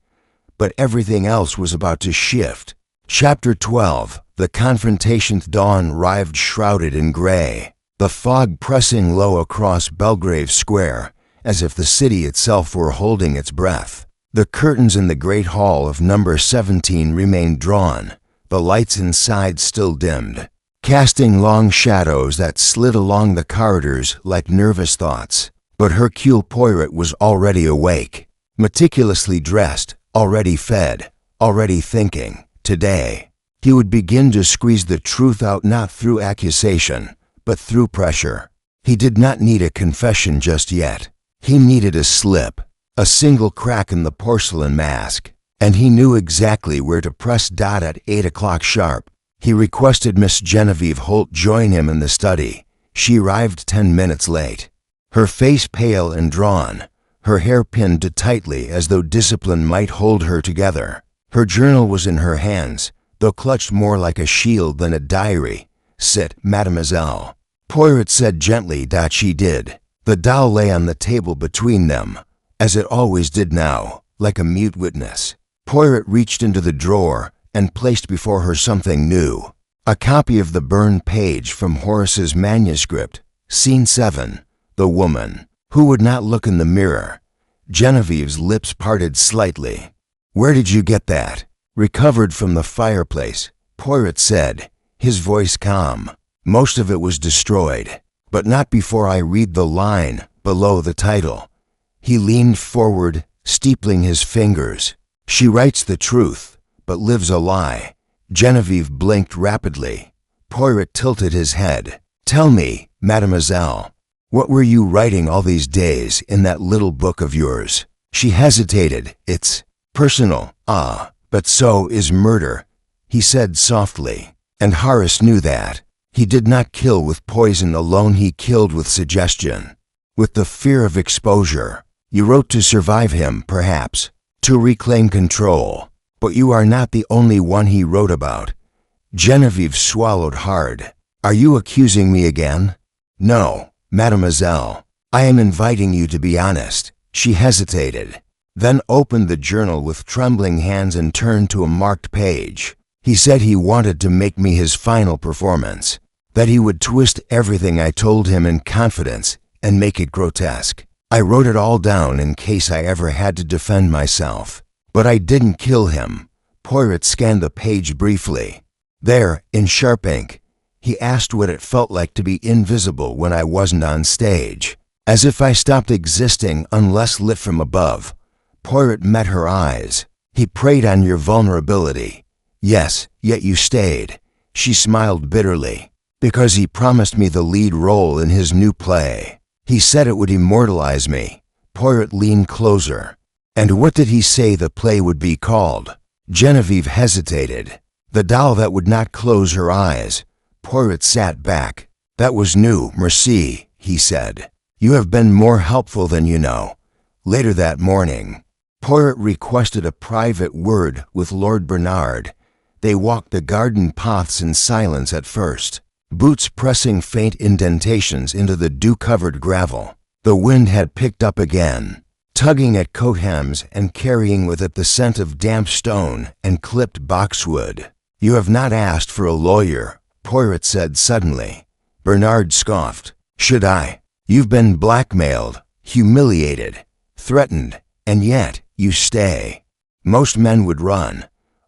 S1: But everything else was about to shift. Chapter 12. The confrontation. Dawn arrived shrouded in gray, the fog pressing low across Belgrave Square, as if the city itself were holding its breath. The curtains in the great hall of number 17 remained drawn, the lights inside still dimmed, casting long shadows that slid along the corridors like nervous thoughts. But Hercule Poirot was already awake, meticulously dressed, already fed, already thinking. Today, he would begin to squeeze the truth out, not through accusation, but through pressure. He did not need a confession just yet. He needed a slip, a single crack in the porcelain mask, and he knew exactly where to press. At 8 o'clock sharp, he requested Miss Genevieve Holt join him in the study. She arrived 10 minutes late, her face pale and drawn, her hair pinned tightly as though discipline might hold her together. Her journal was in her hands, though clutched more like a shield than a diary. "Sit, mademoiselle," Poirot said gently. She did. The doll lay on the table between them, as it always did now, like a mute witness. Poirot reached into the drawer and placed before her something new, a copy of the burned page from Horace's manuscript. Scene 7. The woman who would not look in the mirror. Genevieve's lips parted slightly. "Where did you get that?" "Recovered from the fireplace," Poirot said, his voice calm. "Most of it was destroyed, but not before I read the line below the title." He leaned forward, steepling his fingers. "She writes the truth, but lives a lie. Genevieve blinked rapidly. Poirot tilted his head. "Tell me, mademoiselle, what were you writing all these days in that little book of yours?" She hesitated. "It's personal." "Ah, but so is murder," he said softly. And Horace knew that. He did not kill with poison alone, he killed with suggestion, with the fear of exposure. You wrote to survive him, perhaps, to reclaim control. But you are not the only one he wrote about. Genevieve swallowed hard. "Are you accusing me again?" "No, mademoiselle. I am inviting you to be honest." She hesitated, then opened the journal with trembling hands and turned to a marked page. "He said he wanted to make me his final performance, that he would twist everything I told him in confidence and make it grotesque. I wrote it all down in case I ever had to defend myself. But I didn't kill him." Poirot scanned the page briefly. There, in sharp ink, he asked what it felt like to be invisible when I wasn't on stage. "As if I stopped existing unless lit from above." Poirot met her eyes. "He preyed on your vulnerability." "Yes, yet you stayed." She smiled bitterly. "Because he promised me the lead role in his new play. He said it would immortalize me." Poirot leaned closer. "And what did he say the play would be called?" Genevieve hesitated. "The doll that would not close her eyes." Poirot sat back. "That was new, merci," he said. "You have been more helpful than you know." Later that morning, Poirot requested a private word with Lord Bernard. They walked the garden paths in silence at first, boots pressing faint indentations into the dew-covered gravel. The wind had picked up again, tugging at coat hems and carrying with it the scent of damp stone and clipped boxwood. "You have not asked for a lawyer," Poirot said suddenly. Bernard scoffed. "Should I? You've been blackmailed, humiliated, threatened, and yet you stay. Most men would run."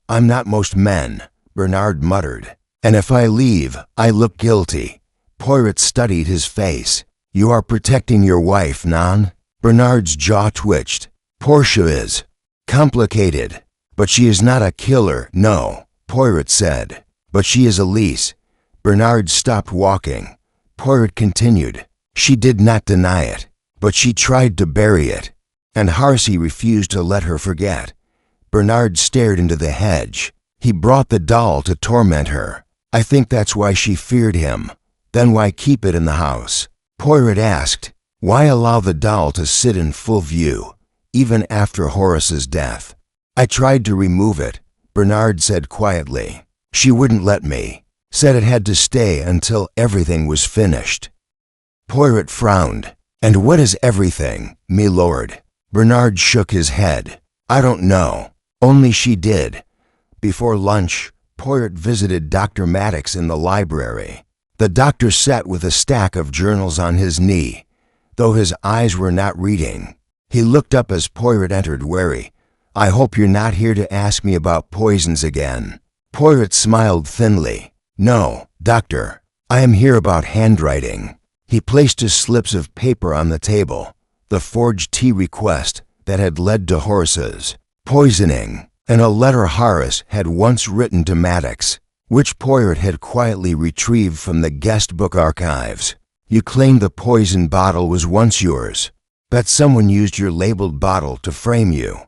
S1: "I'm not most men," Bernard muttered. "And if I leave, I look guilty." Poirot studied his face. "You are protecting your wife, non?" Bernard's jaw twitched. "Portia is complicated, but she is not a killer." "No," Poirot said, "but she is Elise." Bernard stopped walking. Poirot continued. "She did not deny it, but she tried to bury it, and Harcy refused to let her forget." Bernard stared into the hedge. "He brought the doll to torment her. I think that's why she feared him." "Then why keep it in the house?" Poirot asked. "Why allow the doll to sit in full view, even after Horace's death?" "I tried to remove it," Bernard said quietly. "She wouldn't let me. Said it had to stay until everything was finished." Poirot frowned. "And what is everything, me lord?" Bernard shook his head. "I don't know. Only she did." Before lunch, Poirot visited Dr. Maddox in the library. The doctor sat with a stack of journals on his knee, though his eyes were not reading. He looked up as Poirot entered, wary. "I hope you're not here to ask me about poisons again." Poirot smiled thinly. "No, doctor. I am here about handwriting." He placed his slips of paper on the table, the forged tea request that had led to Horace's poisoning, and a letter Horace had once written to Maddox, which Poirot had quietly retrieved from the guest book archives. "You claimed the poison bottle was once yours, that someone used your labeled bottle to frame you."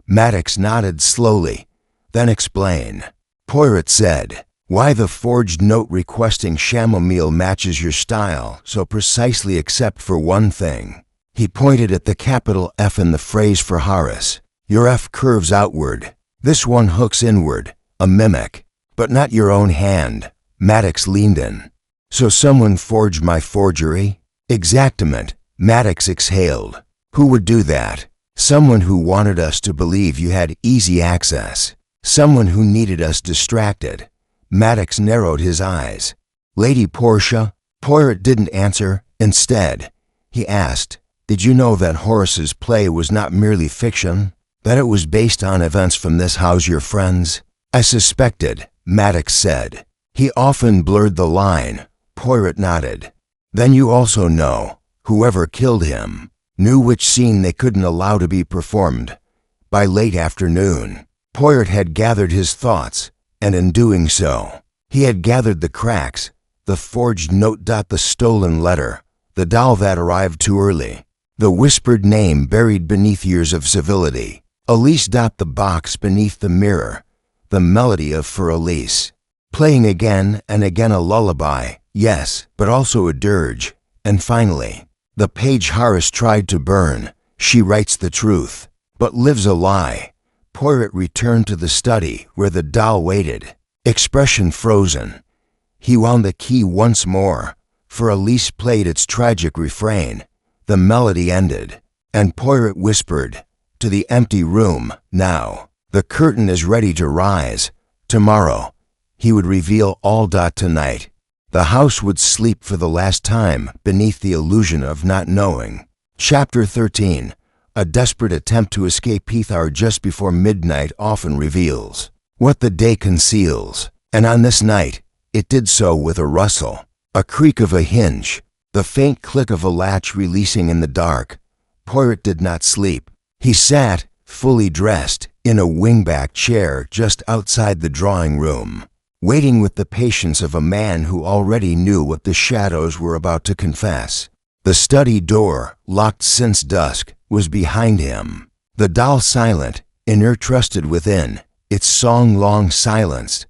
S1: Maddox nodded slowly. "Then explain." Poirot said. "Why the forged note requesting chamomile matches your style so precisely except for one thing." He pointed at the capital F in the phrase for Horace. "Your F curves outward. This one hooks inward, a mimic, but not your own hand." Maddox leaned in. "So someone forged my forgery?" "Exactament," Maddox exhaled. "Who would do that?" "Someone who wanted us to believe you had easy access. Someone who needed us distracted." Maddox narrowed his eyes. "Lady Portia?" Poirot didn't answer. Instead, he asked, "Did you know that Horace's play was not merely fiction? That it was based on events from this house, your friends?" "I suspected," Maddox said. "He often blurred the line." Poirot nodded. "Then you also know, whoever killed him knew which scene they couldn't allow to be performed." By late afternoon, Poirot had gathered his thoughts and in doing so, he had gathered the cracks, the forged note, the stolen letter, the doll that arrived too early, the whispered name buried beneath years of civility, Elise. The box beneath the mirror, the melody of For Elise, playing again and again a lullaby, yes, but also a dirge, and finally, the page Horace tried to burn. She writes the truth, but lives a lie. Poirot returned to the study where the doll waited, expression frozen. He wound the key once more, For Elise played its tragic refrain. The melody ended, and Poirot whispered to the empty room, now, the curtain is ready to rise. Tomorrow, he would reveal all. Tonight, the house would sleep for the last time beneath the illusion of not knowing. Chapter 13. A desperate attempt to escape Heathar just before midnight often reveals what the day conceals, and on this night, it did so with a rustle, a creak of a hinge, the faint click of a latch releasing in the dark. Poirot did not sleep. He sat, fully dressed, in a wingback chair just outside the drawing room, waiting with the patience of a man who already knew what the shadows were about to confess. The study door, locked since dusk, was behind him. The doll silent, inert, trusted within, its song long silenced,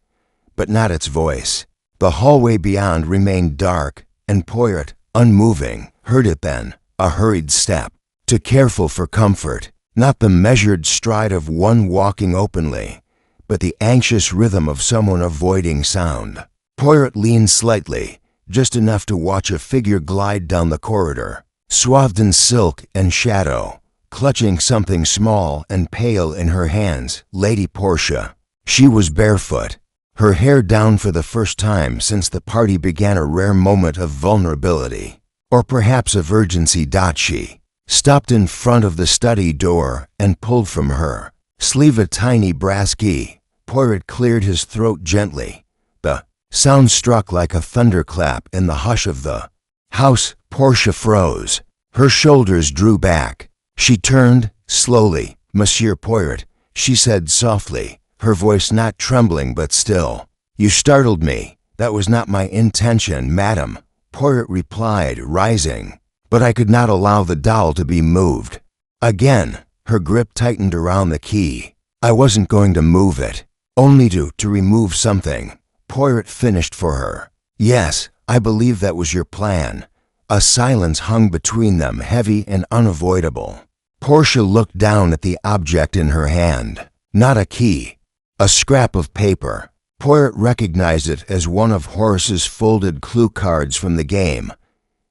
S1: but not its voice. The hallway beyond remained dark, and Poirot, unmoving, heard it then, a hurried step, too careful for comfort, not the measured stride of one walking openly, but the anxious rhythm of someone avoiding sound. Poirot leaned slightly, just enough to watch a figure glide down the corridor, swathed in silk and shadow, clutching something small and pale in her hands. Lady Portia. She was barefoot, her hair down for the first time since the party began, a rare moment of vulnerability, or perhaps of urgency. She stopped in front of the study door and pulled from her sleeve a tiny brass key. Poirot cleared his throat gently. The sound struck like a thunderclap in the hush of the house. Portia froze. Her shoulders drew back. She turned, slowly. "Monsieur Poirot," she said softly, her voice not trembling but still. "You startled me. That was not my intention, madam," Poirot replied, rising. "But I could not allow the doll to be moved." Again, her grip tightened around the key. "I wasn't going to move it. Only to remove something," Poirot finished for her. "Yes, I believe that was your plan." A silence hung between them, heavy and unavoidable. Portia looked down at the object in her hand. Not a key. A scrap of paper. Poirot recognized it as one of Horace's folded clue cards from the game.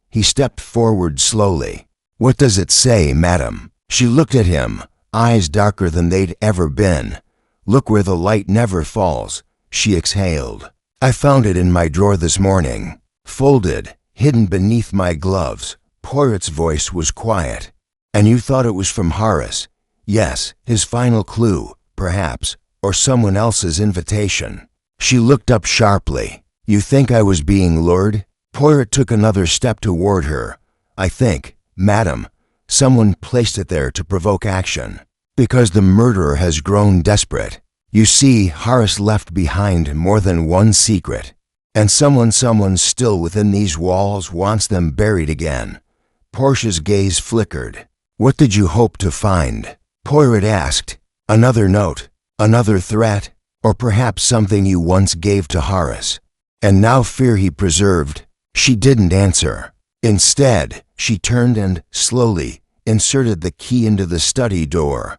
S1: He stepped forward slowly. "What does it say, madam?" She looked at him, eyes darker than they'd ever been. "Look where the light never falls," she exhaled. "I found it in my drawer this morning, folded, hidden beneath my gloves." Poirot's voice was quiet. "And you thought it was from Horace?" "Yes, his final clue, perhaps, or someone else's invitation." She looked up sharply. "You think I was being lured?" Poirot took another step toward her. "I think, madam, someone placed it there to provoke action, because the murderer has grown desperate. You see, Horace left behind more than one secret, and someone still within these walls wants them buried again." Portia's gaze flickered. "What did you hope to find?" Poirot asked. "Another note, another threat, or perhaps something you once gave to Horace, and now fear he preserved?" She didn't answer. Instead, she turned and, slowly, inserted the key into the study door.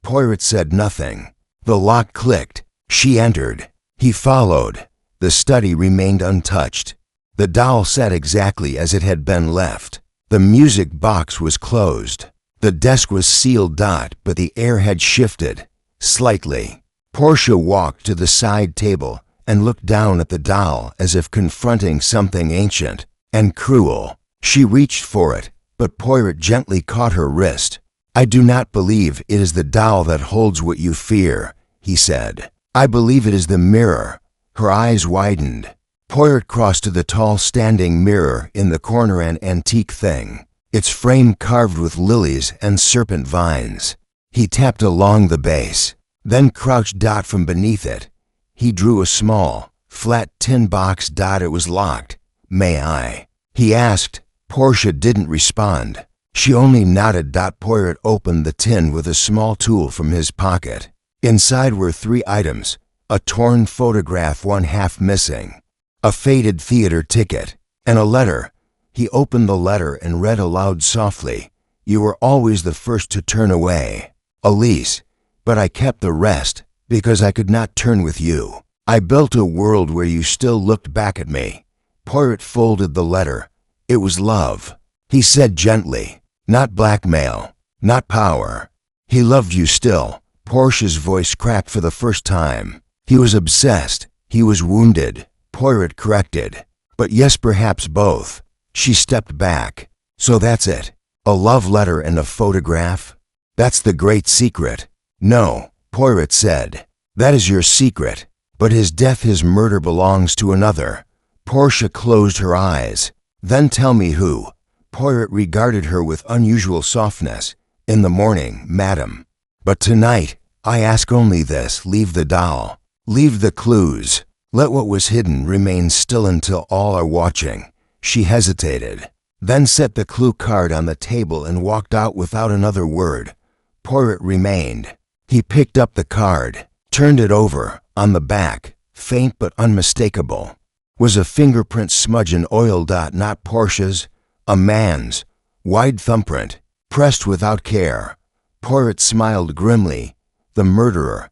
S1: Poirot said nothing. The lock clicked. She entered. He followed. The study remained untouched. The doll sat exactly as it had been left. The music box was closed. The desk was sealed. But the air had shifted, slightly. Portia walked to the side table and looked down at the doll as if confronting something ancient and cruel. She reached for it, but Poirot gently caught her wrist. "I do not believe it is the doll that holds what you fear," he said. "I believe it is the mirror." Her eyes widened. Poirot crossed to the tall standing mirror in the corner, an antique thing, its frame carved with lilies and serpent vines. He tapped along the base, then crouched. From beneath it, He drew a small, flat tin box. It was locked. "May I?" he asked. Portia didn't respond. She only nodded. Poirot opened the tin with a small tool from his pocket. Inside were 3 items: a torn photograph, one half missing, a faded theater ticket, and a letter. He opened the letter and read aloud softly, "You were always the first to turn away, Elise, but I kept the rest because I could not turn with you. I built a world where you still looked back at me." Poirot folded the letter. "It was love," he said gently. "Not blackmail, not power. He loved you still." Portia's voice cracked for the first time. "He was obsessed. He was wounded," Poirot corrected. "But yes, perhaps both." She stepped back. "So that's it? A love letter and a photograph? That's the great secret." "No," Poirot said. "That is your secret. But his death, his murder, belongs to another." Portia closed her eyes. "Then tell me who." Poirot regarded her with unusual softness. "In the morning, madam. But tonight, I ask only this: leave the doll. Leave the clues. Let what was hidden remain still until all are watching." She hesitated, then set the clue card on the table and walked out without another word. Poirot remained. He picked up the card, turned it over. On the back, faint but unmistakable, was a fingerprint smudge in oil. Not Portia's, a man's, wide thumbprint, pressed without care. Poirot smiled grimly. "The murderer,"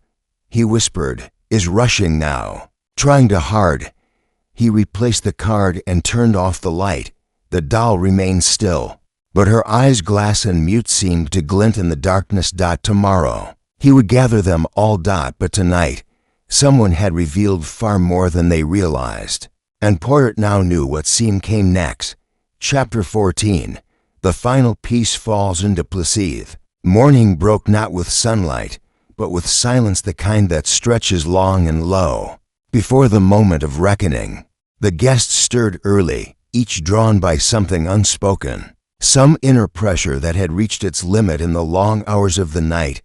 S1: he whispered, "is rushing now, trying to hard." He replaced the card and turned off the light. The doll remained still, but her eyes, glass and mute, seemed to glint in the darkness. Tomorrow, he would gather them all. But tonight, someone had revealed far more than they realized. And Poirot now knew what scene came next. Chapter 14. The final piece falls into Placide. Morning broke not with sunlight, but with silence, the kind that stretches long and low. Before the moment of reckoning, the guests stirred early, each drawn by something unspoken, some inner pressure that had reached its limit in the long hours of the night.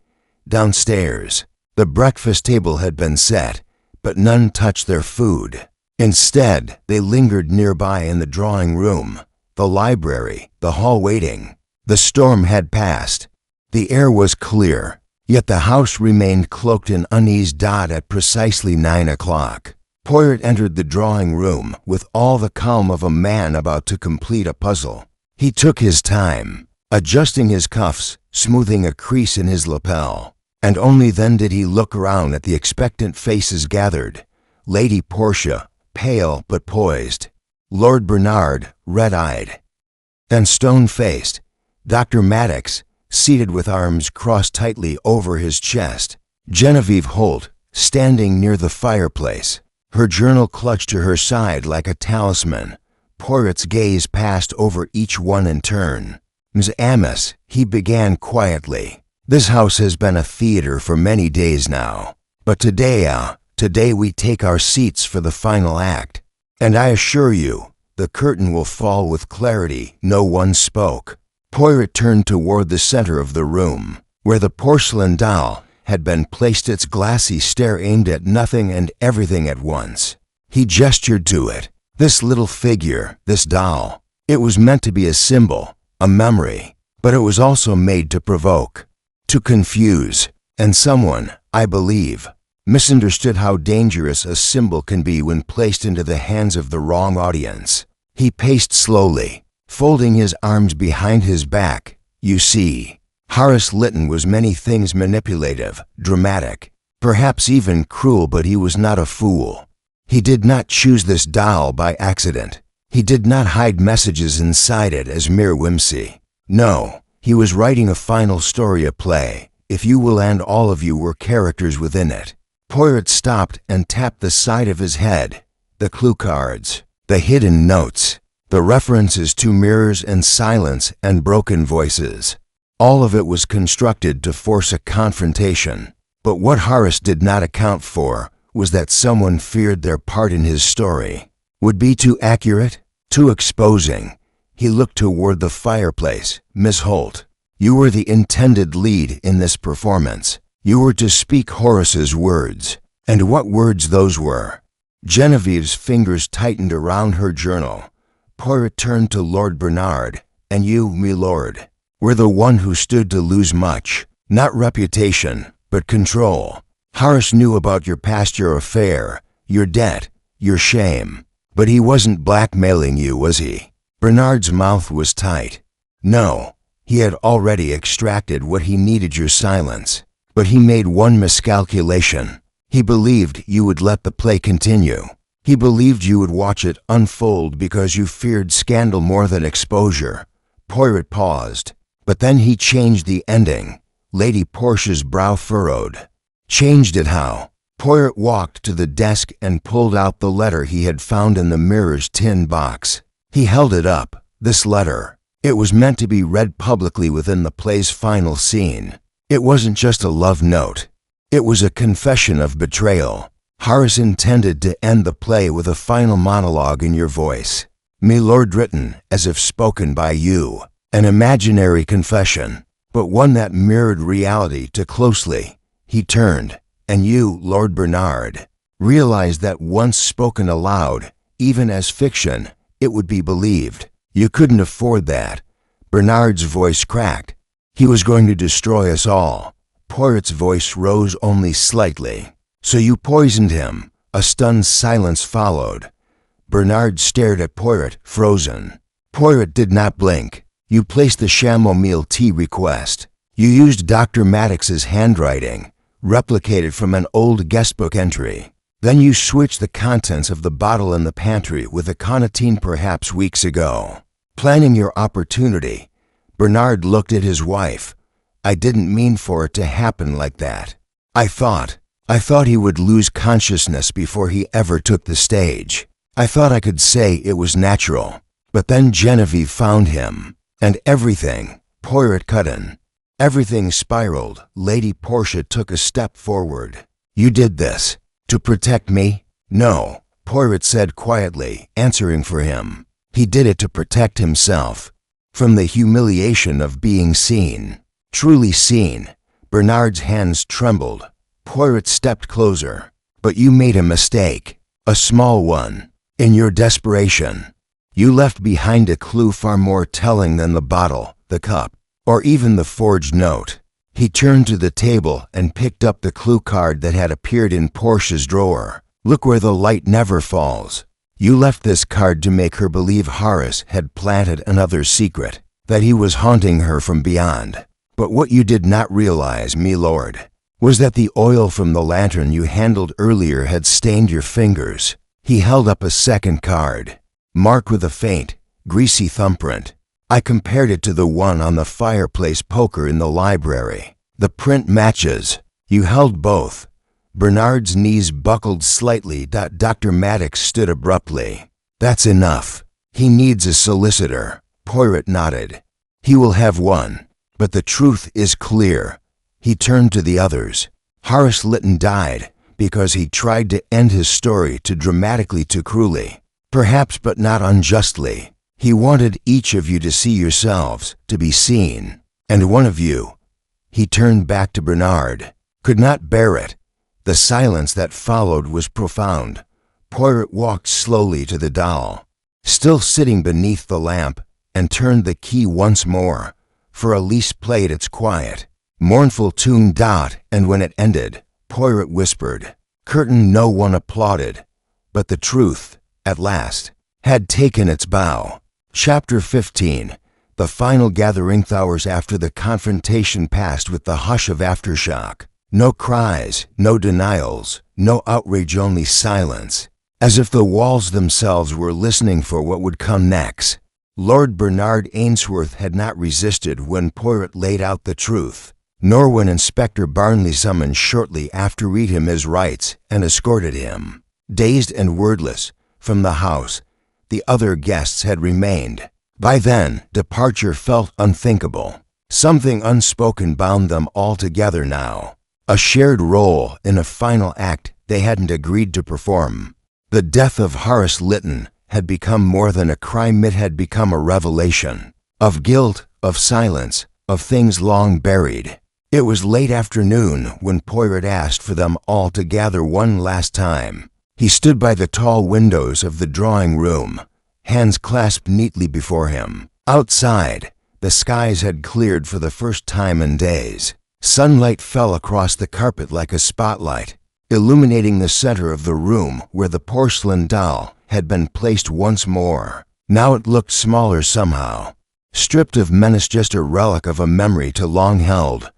S1: Downstairs, the breakfast table had been set, but none touched their food. Instead, they lingered nearby in the drawing room, the library, the hall, waiting. The storm had passed. The air was clear, yet the house remained cloaked in unease. At precisely 9 o'clock, Poirot entered the drawing room with all the calm of a man about to complete a puzzle. He took his time, adjusting his cuffs, smoothing a crease in his lapel, and only then did he look around at the expectant faces gathered. Lady Portia, pale but poised; Lord Bernard, red-eyed and stone-faced; Dr. Maddox, seated with arms crossed tightly over his chest; Genevieve Holt, standing near the fireplace, her journal clutched to her side like a talisman. Poirot's gaze passed over each one in turn. "Ms. Amos," he began quietly, "this house has been a theater for many days now, but today we take our seats for the final act, and I assure you, the curtain will fall with clarity." No one spoke. Poirot turned toward the center of the room, where the porcelain doll had been placed, its glassy stare aimed at nothing and everything at once. He gestured to it. This little figure, this doll, it was meant to be a symbol, a memory, but it was also made to provoke, to confuse, and someone, I believe, misunderstood how dangerous a symbol can be when placed into the hands of the wrong audience. He paced slowly, folding his arms behind his back. "You see, Horace Lytton was many things: manipulative, dramatic, perhaps even cruel, but he was not a fool. He did not choose this doll by accident. He did not hide messages inside it as mere whimsy. No, he was writing a final story, a play, if you will, and all of you were characters within it." Poirot stopped and tapped the side of his head. The clue cards, the hidden notes, the references to mirrors and silence and broken voices. All of it was constructed to force a confrontation. But what Horace did not account for was that someone feared their part in his story would be too accurate, too exposing. He looked toward the fireplace. "Miss Holt, you were the intended lead in this performance. You were to speak Horace's words, And what words those were! Genevieve's fingers tightened around her journal. Poirot turned to Lord Bernard. "And you, me lord, were the one who stood to lose much. Not reputation, but control. Horace knew about your past, your affair, your debt, your shame. But he wasn't blackmailing you, was he?" Bernard's mouth was tight. "No, he had already extracted what he needed, your silence. But he made one miscalculation. He believed you would let the play continue. He believed you would watch it unfold because you feared scandal more than exposure." Poirot paused. "But then he changed the ending." Lady Portia's brow furrowed. "Changed it how?" Poirot walked to the desk and pulled out the letter he had found in the mirror's tin box. He held it up. This letter. It was meant to be read publicly within the play's final scene. It wasn't just a love note. It was a confession of betrayal. Horace intended to end the play with a final monologue in your voice. "Milord," written as if spoken by you. An imaginary confession, but one that mirrored reality too closely. He turned, and you, Lord Bernard, realized that once spoken aloud, even as fiction, it would be believed. You couldn't afford that. Bernard's voice cracked. He was going to destroy us all. Poirot's voice rose only slightly. "So you poisoned him." A stunned silence followed. Bernard stared at Poirot, frozen. Poirot did not blink. "You placed the chamomile tea request. You used Dr. Maddox's handwriting, replicated from an old guestbook entry. Then you switched the contents of the bottle in the pantry with the aconitine perhaps weeks ago. Planning your opportunity." Bernard looked at his wife. "I didn't mean for it to happen like that. I thought he would lose consciousness before he ever took the stage. I thought I could say it was natural. But then Genevieve found him. And everything," Poirot cut in, "everything spiraled." Lady Portia took a step forward. "You did this to protect me?" "No," Poirot said quietly, answering for him. "He did it to protect himself. From the humiliation of being seen. Truly seen." Bernard's hands trembled. Poirot stepped closer. "But you made a mistake. A small one. In your desperation. You left behind a clue far more telling than the bottle, the cup, or even the forged note." He turned to the table and picked up the clue card that had appeared in Portia's drawer. "Look where the light never falls. You left this card to make her believe Horace had planted another secret, that he was haunting her from beyond. But what you did not realize, me lord, was that the oil from the lantern you handled earlier had stained your fingers." He held up a second card, marked with a faint, greasy thumbprint. "I compared it to the one on the fireplace poker in the library. The print matches." You held both. Bernard's knees buckled slightly. Dr. Maddox stood abruptly. "That's enough. He needs a solicitor." Poirot nodded. "He will have one. But the truth is clear." He turned to the others. "Horace Lytton died because he tried to end his story too dramatically, too cruelly. Perhaps, but not unjustly. He wanted each of you to see yourselves, to be seen. And one of you," he turned back to Bernard, "could not bear it." The silence that followed was profound. Poirot walked slowly to the doll, still sitting beneath the lamp, and turned the key once more, for Elise played its quiet, mournful tune. And when it ended, Poirot whispered, "Curtain." No one applauded, but the truth, at last, had taken its bow. Chapter 15. The final gathering. Hours after the confrontation passed with the hush of aftershock. No cries, no denials, no outrage, only silence, as if the walls themselves were listening for what would come next. Lord Bernard Ainsworth had not resisted when Poirot laid out the truth, nor when Inspector Barnley summoned shortly after read him his rights and escorted him, dazed and wordless, from the house. The other guests had remained. By then, departure felt unthinkable. Something unspoken bound them all together now. A shared role in a final act they hadn't agreed to perform. The death of Horace Lytton had become more than a crime. It had become a revelation of guilt, of silence, of things long buried. It was late afternoon when Poirot asked for them all to gather one last time. He stood by the tall windows of the drawing room, hands clasped neatly before him. Outside, the skies had cleared for the first time in days. Sunlight fell across the carpet like a spotlight, illuminating the center of the room where the porcelain doll had been placed once more. Now it looked smaller somehow, stripped of menace, just a relic of a memory too long held.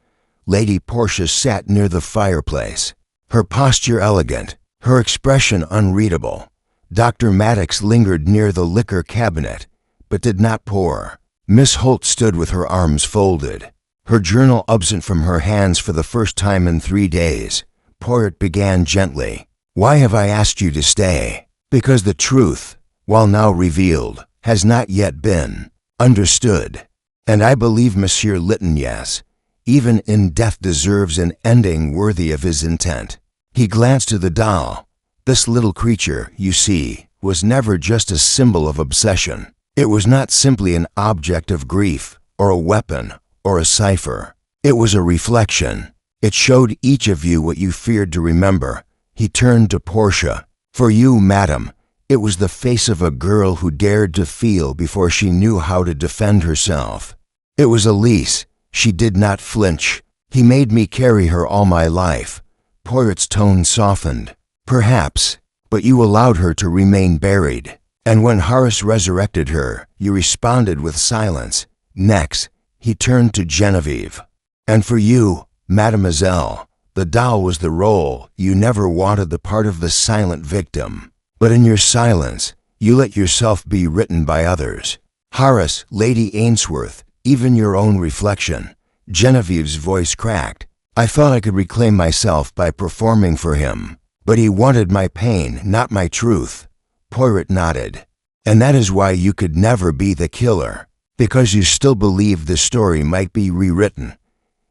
S1: Lady Portia sat near the fireplace, her posture elegant, her expression unreadable. Dr. Maddox lingered near the liquor cabinet, but did not pour. Miss Holt stood with her arms folded, her journal absent from her hands for the first time in 3 days. Poirot began gently. "Why have I asked you to stay? Because the truth, while now revealed, has not yet been understood. And I believe Monsieur Lytton, yes, even in death, deserves an ending worthy of his intent." He glanced to the doll. This little creature, you see, was never just a symbol of obsession. It was not simply an object of grief, or a weapon, or a cipher. It was a reflection. It showed each of you what you feared to remember. He turned to Portia. "For you, madam, it was the face of a girl who dared to feel before she knew how to defend herself. It was Elise. She did not flinch. He made me carry her all my life." Poirot's tone softened. "Perhaps, but you allowed her to remain buried. And when Horace resurrected her, you responded with silence." Next, he turned to Genevieve. "And for you, mademoiselle, the doll was the role. You never wanted the part of the silent victim. But in your silence, you let yourself be written by others. Horace, Lady Ainsworth, even your own reflection." Genevieve's voice cracked. "I thought I could reclaim myself by performing for him. But he wanted my pain, not my truth." Poirot nodded. "And that is why you could never be the killer, because you still believed the story might be rewritten."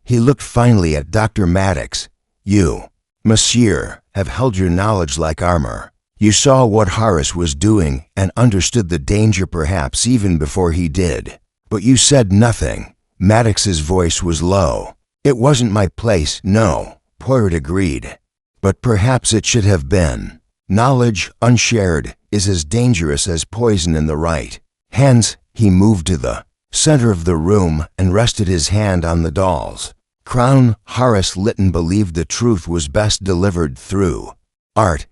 S1: He looked finally at Dr. Maddox. "You, monsieur, have held your knowledge like armor. You saw what Horace was doing and understood the danger perhaps even before he did. But you said nothing." Maddox's voice was low. "It wasn't my place, no," Poirot agreed. "But perhaps it should have been. Knowledge unshared is as dangerous as poison in the right hands." He moved to the center of the room and rested his hand on the doll's crown. "Horace Lytton believed the truth was best delivered through art,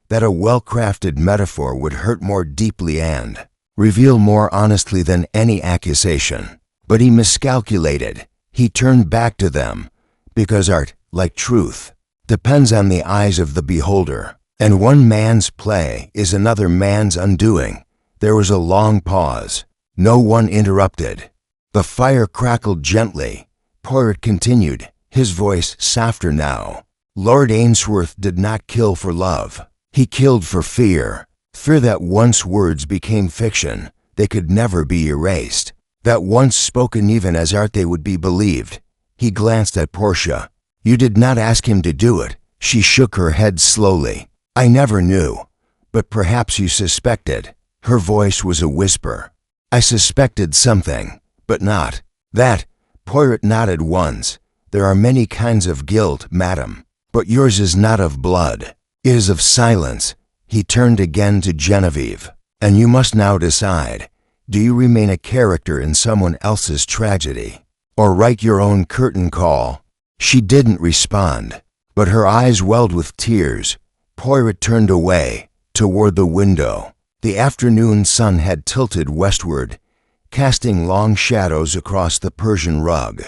S1: that a well-crafted metaphor would hurt more deeply and reveal more honestly than any accusation. But he miscalculated." He turned back to them. "Because art, like truth, depends on the eyes of the beholder, and one man's play is another man's undoing." There was a long pause. No one interrupted. The fire crackled gently. Poirot continued, his voice softer now. "Lord Ainsworth did not kill for love. He killed for fear. Fear that once words became fiction, they could never be erased. That once spoken even as art they would be believed." He glanced at Portia. "You did not ask him to do it." She shook her head slowly. "I never knew. But perhaps you suspected." Her voice was a whisper. "I suspected something, but not that." Poirot nodded once. "There are many kinds of guilt, madam, but yours is not of blood. It is of silence." He turned again to Genevieve. "And you must now decide. Do you remain a character in someone else's tragedy, or write your own curtain call?" She didn't respond, but her eyes welled with tears. Poirot turned away, toward the window. The afternoon sun had tilted westward, casting long shadows across the Persian rug.